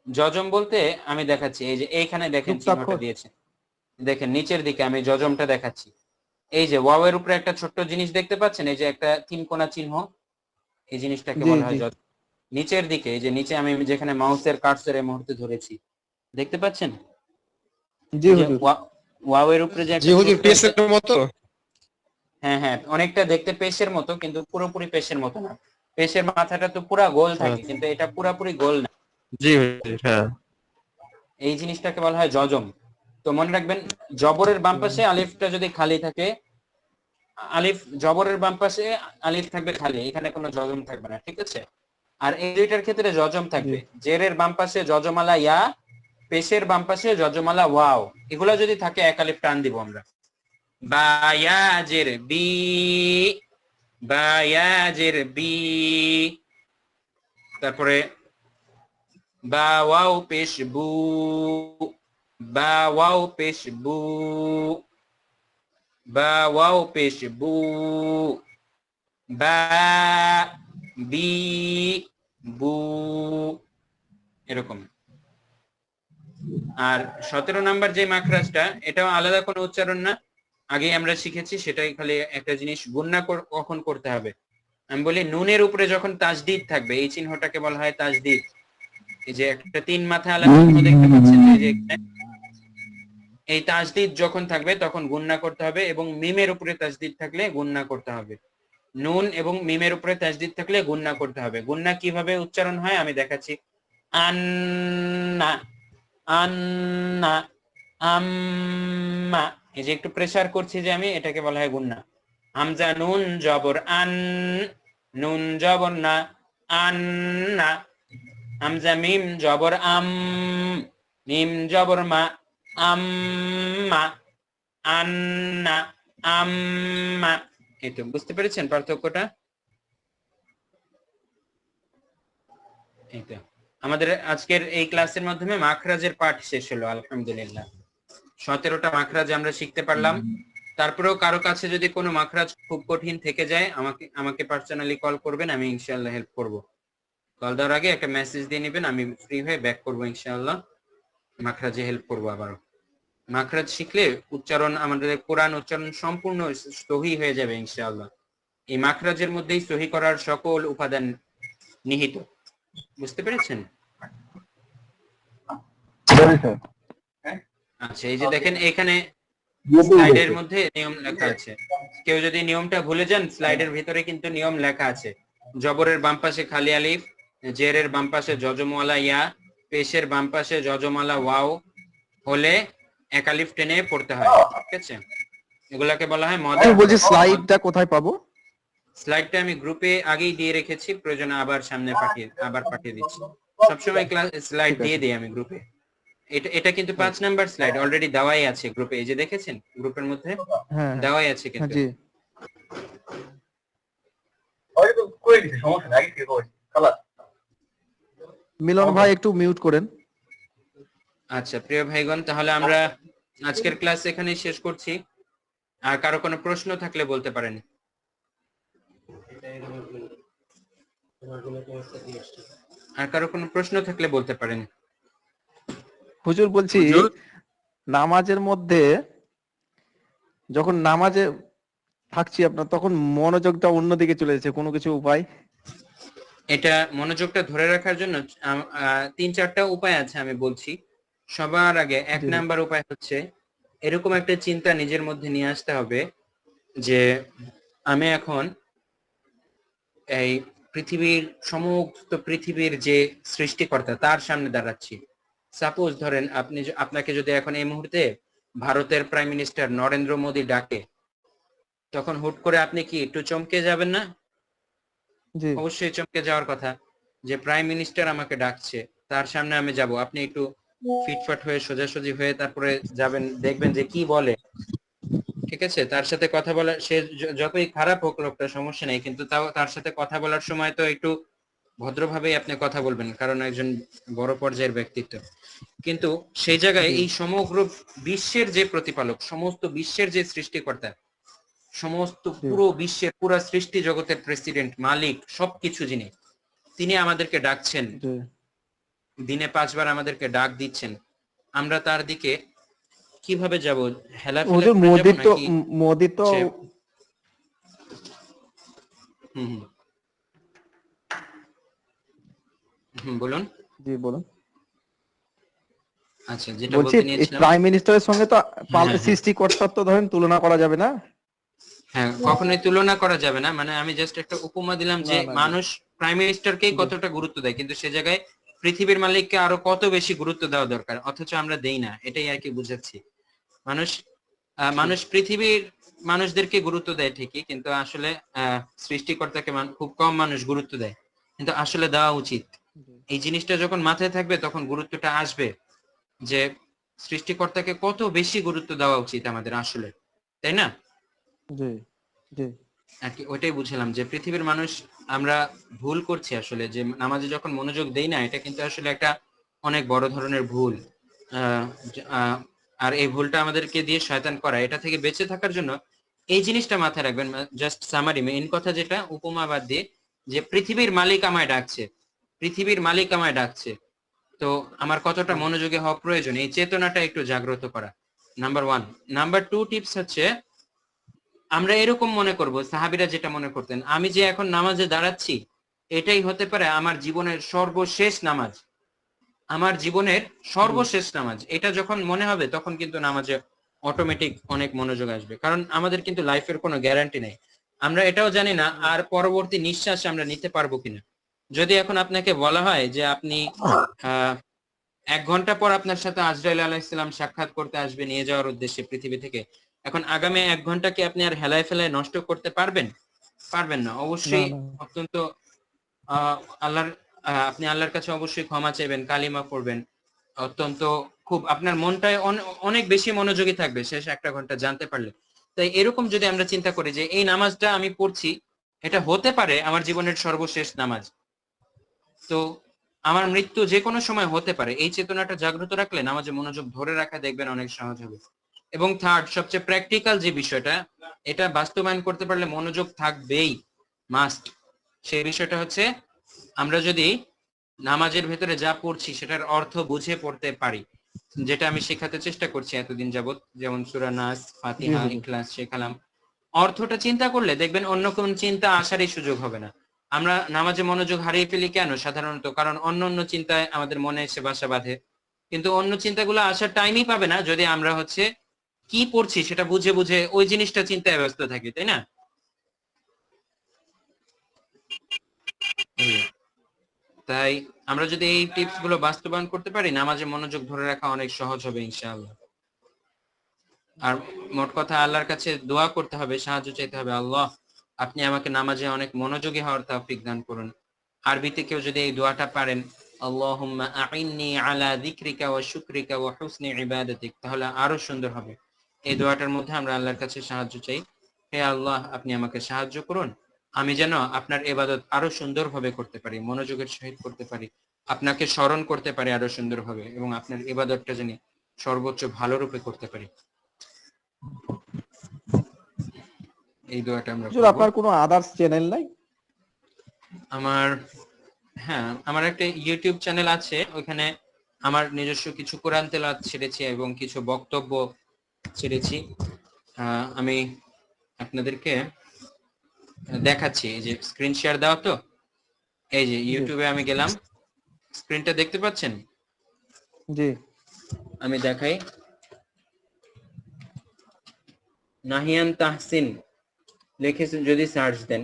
যজম বলতে আমি দেখাচ্ছি, এই যে এইখানে দেখেন চিহ্নটা যুক্তাক্ষর। দিয়েছে, দেখেন নিচের দিকে আমি যজমটা দেখাচ্ছি। এই যে ওয়াও এর উপরে একটা ছোট্ট জিনিস দেখতে পাচ্ছেন, এই যে একটা তিন কোণা চিহ্ন, এই জিনিসটাকে জি বলা জি হয় যজম। নিচের দিকে, এই যে নিচে আমি যেখানে মাউসের কার্সর এই মুহূর্তে ধরেছি, দেখতে পাচ্ছেন জি এই যে হুজুর। ওয়াও এর উপরে যে জি একটা হুজুর, ছোট্ট একটা, পেসের মতো। হ্যাঁ হ্যাঁ অনেকটা দেখতে পেশের মতো কিন্তু পুরোপুরি পেশের মতো না। পেশের মাথাটা তো পুরা গোল থাকে, কিন্তু এটা পুরাপুরি গোল না। জি হুজুর, হ্যাঁ। এই জিনিসটাকে বলা হয় যজম। তো মনে রাখবেন জবরের বাম পাশে আলিফটা যদি খালি থাকে, আলিফ জবরের বাম পাশে আলিফ থাকবে খালি, এখানে কোনো যজম থাকবে না, ঠিক আছে। আর এই দুইটার ক্ষেত্রে যজম জি থাকবে, জেরের বাম পাশে যজমালা ইয়া, পেশের বাম পাশে যজমালা ওয়াও, এগুলা যদি থাকে এক আলিফ টান দিব আমরা। বায়াজের বি, বায়াজের বি, তারপরে বা ওয়াও পেশ বু, বা ওয়াও পেশ বু, বা ওয়াও পেশ বু, বা বি বু, এরকম। আর 17 নাম্বার যে মাখরাজটা, এটাও আলাদা কোনো উচ্চারণ না, আগে আমরা শিখেছি, সেটাই খালি একটা জিনিস, গুণনা কখন করতে হবে। আমি বলি নুনের উপরে যখন তাজদিদ থাকবে, এই চিহ্নটাকে বলা হয় তাজদিদ। এই যে একটা তিন মাথা আলা চিহ্ন দেখতে পাচ্ছেন, এই যে এখানে, এই তাজদিদ যখন থাকবে তখন গুণনা করতে হবে, এবং মিমের উপরে তাজদিদ থাকলে গুণনা করতে হবে। নুন এবং মিমের উপরে তাজদিদ থাকলে গুণনা করতে হবে। গুণনা কিভাবে উচ্চারণ হয় আমি দেখাচ্ছি। আন্না, আন্না, আম্মা, এই যে একটু প্রেসার করছি যে আমি, এটাকে বলা হয় গুণনা। হামজা নুন জবর আন, নুন জবর না, আন্না। হামজা মিম জবর আম, মিম জবর মা, আম্মা, আন্না, আম্মা। এই তো বুঝতে পেরেছেন পার্থক্যটা? এই তো আমাদের আজকের এই ক্লাসের মাধ্যমে মাখরাজের পাঠ শেষ হলো আলহামদুলিল্লাহ। 17টা মাখরাজ আমরা শিখতে পারলাম। তারপরেও কারো কাছে যদি কোনো মাখরাজ খুব কঠিন থেকে যায় আমাকে পার্সোনালি কল করবেন, আমি ইনশাআল্লাহ হেল্প করব। কল দেওয়ার আগে একটা মেসেজ দিয়ে নেবেন, আমি ফ্রি হয়ে ব্যাক করবো ইনশাআল্লাহ, মাখরাজে হেল্প করবো। আবারও মাখরাজ শিখলে উচ্চারণ, আমাদের কোরআন উচ্চারণ সম্পূর্ণ সহি হয়ে যাবে ইনশাআল্লাহ। এই মাখরাজের মধ্যেই সহি করার সকল উপাদান নিহিত। বুঝতে পেরেছেন? আচ্ছা, এই যে দেখেন এখানে স্লাইডের মধ্যে নিয়ম লেখা আছে। কেউ যদি নিয়মটা ভুলে যান, স্লাইডের ভিতরে কিন্তু নিয়ম লেখা আছে। জবরের বাম পাশে খালি আলিফ, জেরের বাম পাশে যজমওয়ালা ইয়া, পেশের বাম পাশে যজমওয়ালা ওয়াও হলে এক আলিফ টেনে পড়তে হয়। ঠিক আছে, এগুলাকে বলা হয় মদ। আমি বলছি স্লাইডটা কোথায় পাবো? স্লাইডটা আমি গ্রুপে আগেই দিয়ে রেখেছি, প্রয়োজনে আবার সামনে পাঠিয়ে দিচ্ছি। সবসময় ক্লাস স্লাইড দিয়ে দিই আমি গ্রুপে। এটা কিন্তু 5 নাম্বার স্লাইড অলরেডি দেওয়াই আছে গ্রুপে। এই যে দেখেছেন গ্রুপের মধ্যে হ্যাঁ দেওয়াই আছে কিন্তু। জি। মিলন ভাই একটু মিউট করেন। আচ্ছা প্রিয় ভাইগণ, তাহলে আমরা আজকের ক্লাস এখানেই শেষ করছি। আর কারো কোনো প্রশ্ন থাকলে বলতে পারেন। আর কারো কোনো প্রশ্ন থাকলে বলতে পারেন। হুজুর বলছি, হুজুর, নামাজের মধ্যে যখন নামাজে থাকছি আপনার, তখন মনোযোগটা অন্যদিকে চলে যাচ্ছে, কোনো কিছু উপায়? এটা মনোযোগটা ধরে রাখার জন্য 3-4টা উপায় আছে, আমি বলছি। সবার আগে 1 জি। নাম্বার উপায় হচ্ছে এরকম একটা চিন্তা নিজের মধ্যে নিয়ে আসতে হবে যে আমি এখন এই সমস্ত পৃথিবীর যে সৃষ্টিকর্তা তার সামনে দাঁড়াচ্ছি। সাপোজ ধরেন আপনাকে যদি এখন এই মুহূর্তে ভারতের প্রাইম মিনিস্টার নরেন্দ্র মোদী ডাকে, তখন হুট করে আপনি কি একটু চমকে যাবেন না? জি অবশ্যই চমকে যাওয়ার কথা যে প্রাইম মিনিস্টার আমাকে ডাকছে, তার সামনে আমি যাব। আপনি একটু ফিটফাট হয়ে সোজাসুজি হয়ে তারপরে যাবেন, দেখবেন যে কি বলে। ঠিক আছে, তার সাথে কথা বলা, সে যতই খারাপ হোক লোকটা, সমস্যা নেই, কিন্তু তাও তার সাথে কথা বলার সময় তো একটু ভদ্রভাবেই আপনি কথা বলবেন, কারণ একজন বড় পর্যায়ের ব্যক্তিত্ব। কিন্তু সেই জায়গায় এই সমগ্র বিশ্বের যে প্রতিপালক, সমস্ত বিশ্বের যে সৃষ্টিকর্তা, সমস্ত পুরো বিশ্বের পুরো সৃষ্টি জগতের প্রেসিডেন্ট, মালিক, সবকিছু যিনি, তিনি আমাদেরকে ডাকছেন। জি। দিনে 5 বার আমাদেরকে ডাক দিচ্ছেন। আমরা তার দিকে কিভাবে যাব? হেলাফেলা হুজুর করে যাব নাকি? মোদি তো হুম বলুন। জি বলুন। আচ্ছা, যেটা বলছি বলতে নিয়েছিলাম, প্রাইম মিনিস্টারের সঙ্গে তো হ্যাঁ। সৃষ্টিকর্তার তো ধরেন তুলনা করা যাবে না। হ্যাঁ, কখনোই তুলনা করা যাবে না। মানে আমি জাস্ট একটা উপমা দিলাম যে না। মানুষ প্রাইম মিনিস্টারকেই কতটা গুরুত্ব দেয়, কিন্তু সে জায়গায় পৃথিবীর মালিককে আরো কত বেশি গুরুত্ব দেওয়া দরকার, অথচ আমরা দেই না। এটাই আর কি বুঝাচ্ছি। মানুষ পৃথিবীর মানুষদেরকে গুরুত্ব দেয় ঠিকই, কিন্তু আসলে সৃষ্টিকর্তাকে খুব কম মানুষ গুরুত্ব দেয়, কিন্তু আসলে দেওয়া উচিত। এই জিনিসটা যখন মাথায় থাকবে তখন গুরুত্বটা আসবে যে সৃষ্টিকর্তাকে কত বেশি গুরুত্ব দেওয়া উচিত আমাদের আসলে, তাই না? জি জি আর কি ওইটাই বুঝলাম যে পৃথিবীর মানুষ আমরা ভুল করছি আসলে, যে নামাজে যখন মনোযোগ দেই না, এটা কিন্তু আসলে একটা অনেক বড় ধরনের ভুল। আর এই ভুলটা আমাদেরকে দিয়ে শয়তান করা। এটা থেকে বেঁচে থাকার জন্য এই জিনিসটা মাথায় রাখবেন। জাস্ট সামারি মেইন কথা যেটা, উপমা বাদ দিয়ে, যে পৃথিবীর মালিক আমায় ডাকছে, পৃথিবীর মালিক আমায় ডাকছে, তো আমার কতটা মনোযোগী হওয়া প্রয়োজন, এই চেতনাটা একটু জাগ্রত করা, নাম্বার 1। নাম্বার 2 টিপস হচ্ছে, আমরা এরকম মনে করব সাহাবীরা যেটা মনে করতেন, আমি যে এখন নামাজে দাঁড়াচ্ছি এটাই হতে পারে আমার জীবনের সর্বশেষ নামাজ, আমার জীবনের সর্বশেষ নামাজ। এটা যখন মনে হবে তখন কিন্তু নামাজে অটোমেটিক অনেক মনোযোগ আসবে, কারণ আমাদের কিন্তু লাইফের কোনো গ্যারান্টি নেই। আমরা এটাও জানি না আর পরবর্তী নিঃশ্বাস আমরা নিতে পারবো কিনা। যদি এখন আপনাকে বলা হয় যে আপনি 1 ঘন্টা পর আপনার সাথে আজরাইল আলাইহিস সালাম সাক্ষাৎ করতে আসবে নিয়ে যাওয়ার উদ্দেশ্যে পৃথিবী থেকে, এখন আগামী 1 ঘন্টা কি আপনি আর হেলায় ফেলায় নষ্ট করতে পারবেন? পারবেন না। অবশ্যই অত্যন্ত আপনি আল্লাহর কাছে অবশ্যই ক্ষমা চাইবেন, কালিমা পড়বেন, অত্যন্ত খুব আপনার মনটায় অনেক বেশি মনোযোগী থাকবে শেষ 1টা ঘন্টা জানতে পারলে। তাই এরকম যদি আমরা চিন্তা করি যে এই নামাজটা আমি পড়ছি, এটা হতে পারে আমার জীবনের সর্বশেষ নামাজ, তো আমার মৃত্যু যে কোনো সময় হতে পারে, এই চেতনাটা জাগ্রত রাখলে নামাজে মনোযোগ ধরে রাখা দেখবেন অনেক সহজ হবে। এবং থার্ড, সবচেয়ে প্র্যাকটিক্যাল যে বিষয়টা, এটা বাস্তবায়ন করতে পারলে মনোযোগ থাকবেই, মাস্ট। সেই বিষয়টা হচ্ছে আমরা যদি নামাজের ভেতরে যা পড়ছি সেটার অর্থ বুঝে পড়তে পারি, যেটা আমি শেখাতে চেষ্টা করছি এতদিন যাবত, যেমন সূরা নাস, ফাতিহা, ইখলাস শেখালাম। অর্থটা চিন্তা করলে দেখবেন অন্য কোন চিন্তা আসারই সুযোগ হবে না। আমরা নামাজে মনোযোগ হারিয়ে ফেলি কেন? সাধারণত কারণ অন্য অন্য চিন্তায় আমাদের মনে এসে বাসা বাঁধে, কিন্তু অন্য চিন্তাগুলো আসার টাইমই পাবে না যদি আমরা হচ্ছে কি পড়ছি সেটা বুঝে বুঝে ওই জিনিসটা চিন্তায় ব্যস্ত থাকি, তাই না? তাই আমরা যদি এই টিপস গুলো বাস্তবায়ন করতে পারি, নামাজে মনোযোগ ধরে রাখা অনেক সহজ হবে ইনশাআল্লাহ। আর মোট কথা আল্লাহর কাছে দোয়া করতে হবে, সাহায্য চাইতে হবে, আল্লাহ আপনি আমাকে নামাজে অনেক মনোযোগী হওয়ার তৌফিক দান করুন। আরবিতে কেউ যদি এই দোয়াটা পারেন, আল্লাহুম্মা আইন্নি আলা যিকরিকা ওয়া শুকরিকা ওয়া হুসনি ইবাদাতিক, তাহলে আরো সুন্দর হবে। এই দোয়াটার মধ্যে আমরা আল্লাহর কাছে সাহায্য চাই, হে আল্লাহ আপনি আমাকে সাহায্য করুন, আমি যেন আপনার ইবাদত আরো সুন্দরভাবে করতে পারি, মনোযোগের সহিত করতে পারি, আপনাকে স্মরণ করতে পারি আরো সুন্দরভাবে, এবং আপনার ইবাদতটা জানি সর্বোচ্চ ভালো রূপে করতে পারি। এই দোয়াটা আমরা হুজুর, আপনার কোনো আদার্স চ্যানেল নাই? আমার একটা ইউটিউব চ্যানেল আছে, ওখানে আমার নিজস্ব কিছু কোরআন তেলাওয়াত ছেড়েছি এবং কিছু বক্তব্য ছেড়েছি। আমি আপনাদেরকে দেখাচ্ছি, এই যে স্ক্রিন শেয়ার দাও তো, এই যে ইউটিউবে আমি গেলাম, স্ক্রিনটা দেখতে পাচ্ছেন? জি, আমি দেখাই, নাহিয়ান তাহসিন লিখে যদি সার্চ দেন,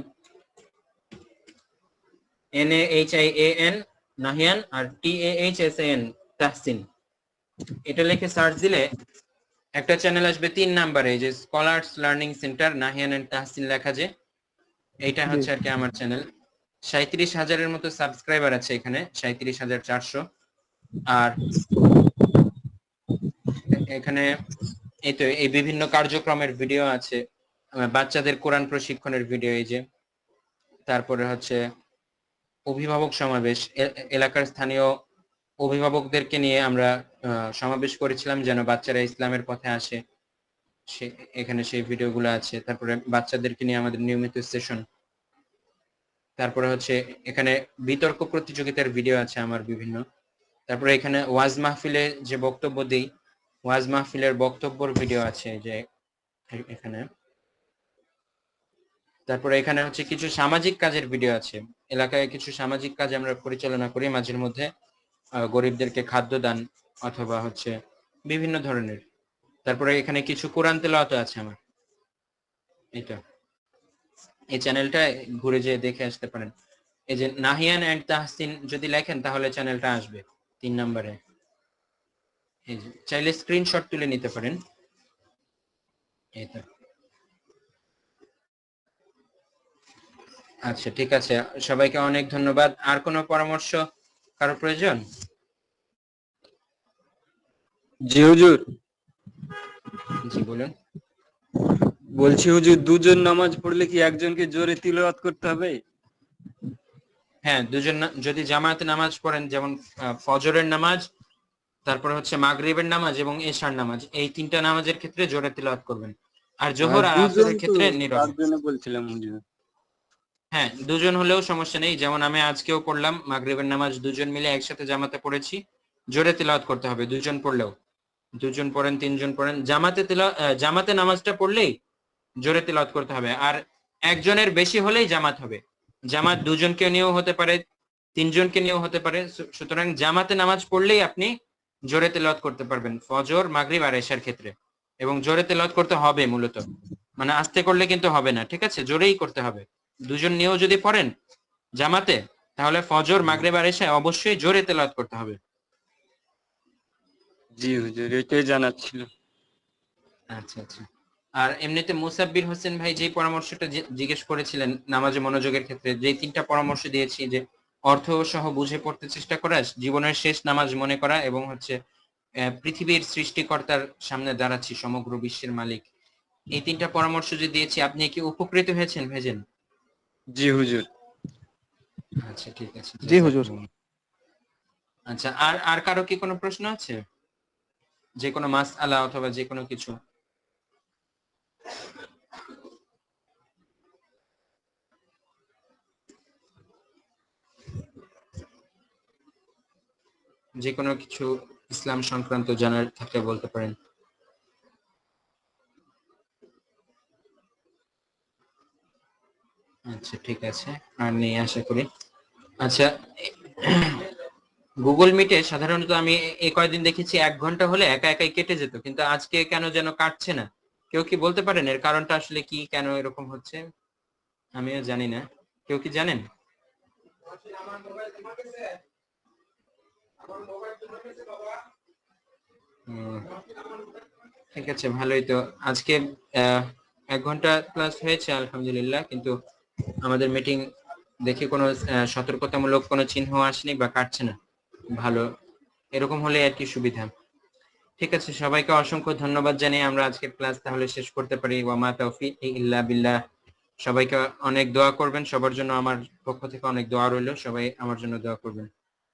NAHIAN নাহিয়ান, আর TAHSAN তাহসিন, এটা লিখে সার্চ দিলে একটা চ্যানেল আসবে 3 নম্বরে, যে scholars learning centre Nahiyan and Tahsin লেখা, যে এইটা হচ্ছে আর কি আমার চ্যানেল। 37,000-এর মতো সাবস্ক্রাইবার আছে এখানে, 37,400। আর এখানে এই তো এই বিভিন্ন কার্যক্রমের ভিডিও আছে, বাচ্চাদের কোরআন প্রশিক্ষণের ভিডিও, এই যে, তারপরে হচ্ছে অভিভাবক সমাবেশ, এলাকার স্থানীয় অভিভাবকদেরকে নিয়ে আমরা সমাবেশ করেছিলাম যেন বাচ্চারা ইসলামের পথে আসে, এখানে সেই ভিডিওগুলো আছে। তারপরে বাচ্চাদেরকে নিয়ে আমাদের নিয়মিত সেশন, তারপরে হচ্ছে এখানে বিতর্ক প্রতিযোগিতার ভিডিও আছে আমার বিভিন্ন, তারপরে এখানে ওয়াজ মাহফিলে যে বক্তব্য দেই, ওয়াজ মাহফিলের বক্তব্যের ভিডিও আছে যে এখানে। তারপরে এখানে হচ্ছে কিছু সামাজিক কাজের ভিডিও আছে, এলাকায় কিছু সামাজিক কাজ আমরা পরিচালনা করি মাঝের মধ্যে, গরিবদেরকে খাদ্য দান অথবা হচ্ছে বিভিন্ন ধরনের। তারপরে এখানে কিছু কোরআন তেলাওয়াত আছে আমার, এটা এই চ্যানেলটা ঘুরে যেয়ে দেখে আসতে পারেন। এই যে নাহিয়ান এন্ড তাহসিন যদি লেখেন তাহলে চ্যানেলটা আসবে 3 নম্বরে। এই যে চাইলে স্ক্রিনশট তুলে নিতে পারেন। এই তো, আচ্ছা ঠিক আছে, সবাইকে অনেক ধন্যবাদ। আর কোনো পরামর্শ কারো প্রয়োজন? জি হুজুর, জি বলুন। বলছি হুজুর, দুজন নামাজ পড়লে কি একজনকে জোরে তিলাওয়াত করতে হবে? হ্যাঁ, দুজন যদি জামায়াতে নামাজ পড়েন, যেমন ফজরের নামাজ, তারপরে হচ্ছে মাগরিবের নামাজ এবং এশার নামাজ, এই 3টা নামাজের ক্ষেত্রে জোরে তিলাওয়াত করবেন। আর জোহর আর আসরের ক্ষেত্রে নীরবে। তার জন্য বলছিলাম হুজুর। হ্যাঁ, দুজন হলেও সমস্যা নেই, যেমন আমি আজকেও পড়লাম মাগরিবের নামাজ, দুজন মিলে একসাথে জামাতে পড়েছি, জোরে তিলাওয়াত করতে হবে দুজন পড়লেও। 2জন পড়েন, 3জন পড়েন, জামাতে নামাজটা পড়লেই জোরে তিলাওয়াত করতে হবে। আর একজনের বেশি হলেই জামাত হবে, জামাত 2জনকে নিয়েও হতে পারে, 3জনকে নিয়েও হতে পারে। সুতরাং জামাতে নামাজ পড়লেই আপনি জোরে তেলাওয়াত করতে পারবেন ফজর, মাগরিব আর এশার ক্ষেত্রে। এবং জোরে তেলাওয়াত করতে হবে মূলত, মানে আস্তে করলে কিন্তু হবে না, ঠিক আছে, জোরেই করতে হবে। 2জন নিয়েও যদি পড়েন জামাতে, তাহলে ফজর, মাগরিব আর এশায় অবশ্যই জোরে তেলাওয়াত করতে হবে। জি হুজুর, এটাই জানার ছিল। আচ্ছা আচ্ছা। আর এমনিতে মুসাব্বির হোসেন ভাই যে পরামর্শটা জিজ্ঞেস করেছিলেন নামাজে মনোযোগের ক্ষেত্রে, যে 3টা পরামর্শ দিয়েছি, যে অর্থ সহ বুঝে পড়তে চেষ্টা করা, জীবনের শেষ নামাজ মনে করা, এবং হচ্ছে পৃথিবীর সৃষ্টিকর্তার সামনে দাঁড়াচ্ছি, সমগ্র বিশ্বের মালিক, এই 3টা পরামর্শ যে দিয়েছি, আপনি কি উপকৃত হয়েছেন ভাইজান? জি হুজুর। আচ্ছা ঠিক আছে, জি হুজুর। আচ্ছা, আর আর কারো কি কোনো প্রশ্ন আছে, যে কোনো মাসআলা অথবা যে কোনো কিছু? যে কোনো কিছু ইসলাম সংক্রান্ত জানার থাকলে বলতে পারেন। আচ্ছা ঠিক আছে, আর নেই আশা করি। আচ্ছা, গুগল মিটে সাধারণত আমি এই কয়েকদিন দেখেছি 1 ঘন্টা হলে একা একাই কেটে যেত, কিন্তু আজকে কেন যেন কাটছে না। কেউ কি বলতে পারেন এর কারণটা আসলে কি, কেন এরকম হচ্ছে? আমিও জানি না, কেউ কি জানেন? ঠিক আছে, ভালোই তো। আজকে 1 ঘন্টা ক্লাস হয়েছে আলহামদুলিল্লাহ, কিন্তু আমাদের মিটিং দেখে কোনো সতর্কতামূলক কোনো চিহ্ন আসেনি বা কাটছে না। ভালো, এরকম হলে আর কি সুবিধা। ঠিক আছে, সবাইকে অসংখ্য ধন্যবাদ জানিয়ে আমরা আজকের ক্লাস তাহলে শেষ করতে পারি। ওয়া মা তাওফীক ইল্লা বিল্লাহ। সবাইকে অনেক দোয়া করবেন, সবার জন্য আমার পক্ষ থেকে অনেক দোয়া রইল, সবাই আমার জন্য দোয়া করবেন।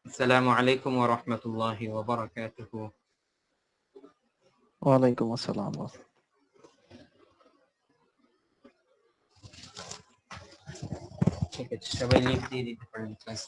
আসসালামু আলাইকুম ওয়া রাহমাতুল্লাহি ওয়া বারাকাতুহু। ওয়ালাইকুম আসসালাম। ঠিক আছে, সবাই লিভ দিয়ে দিতে পারেন ক্লাস।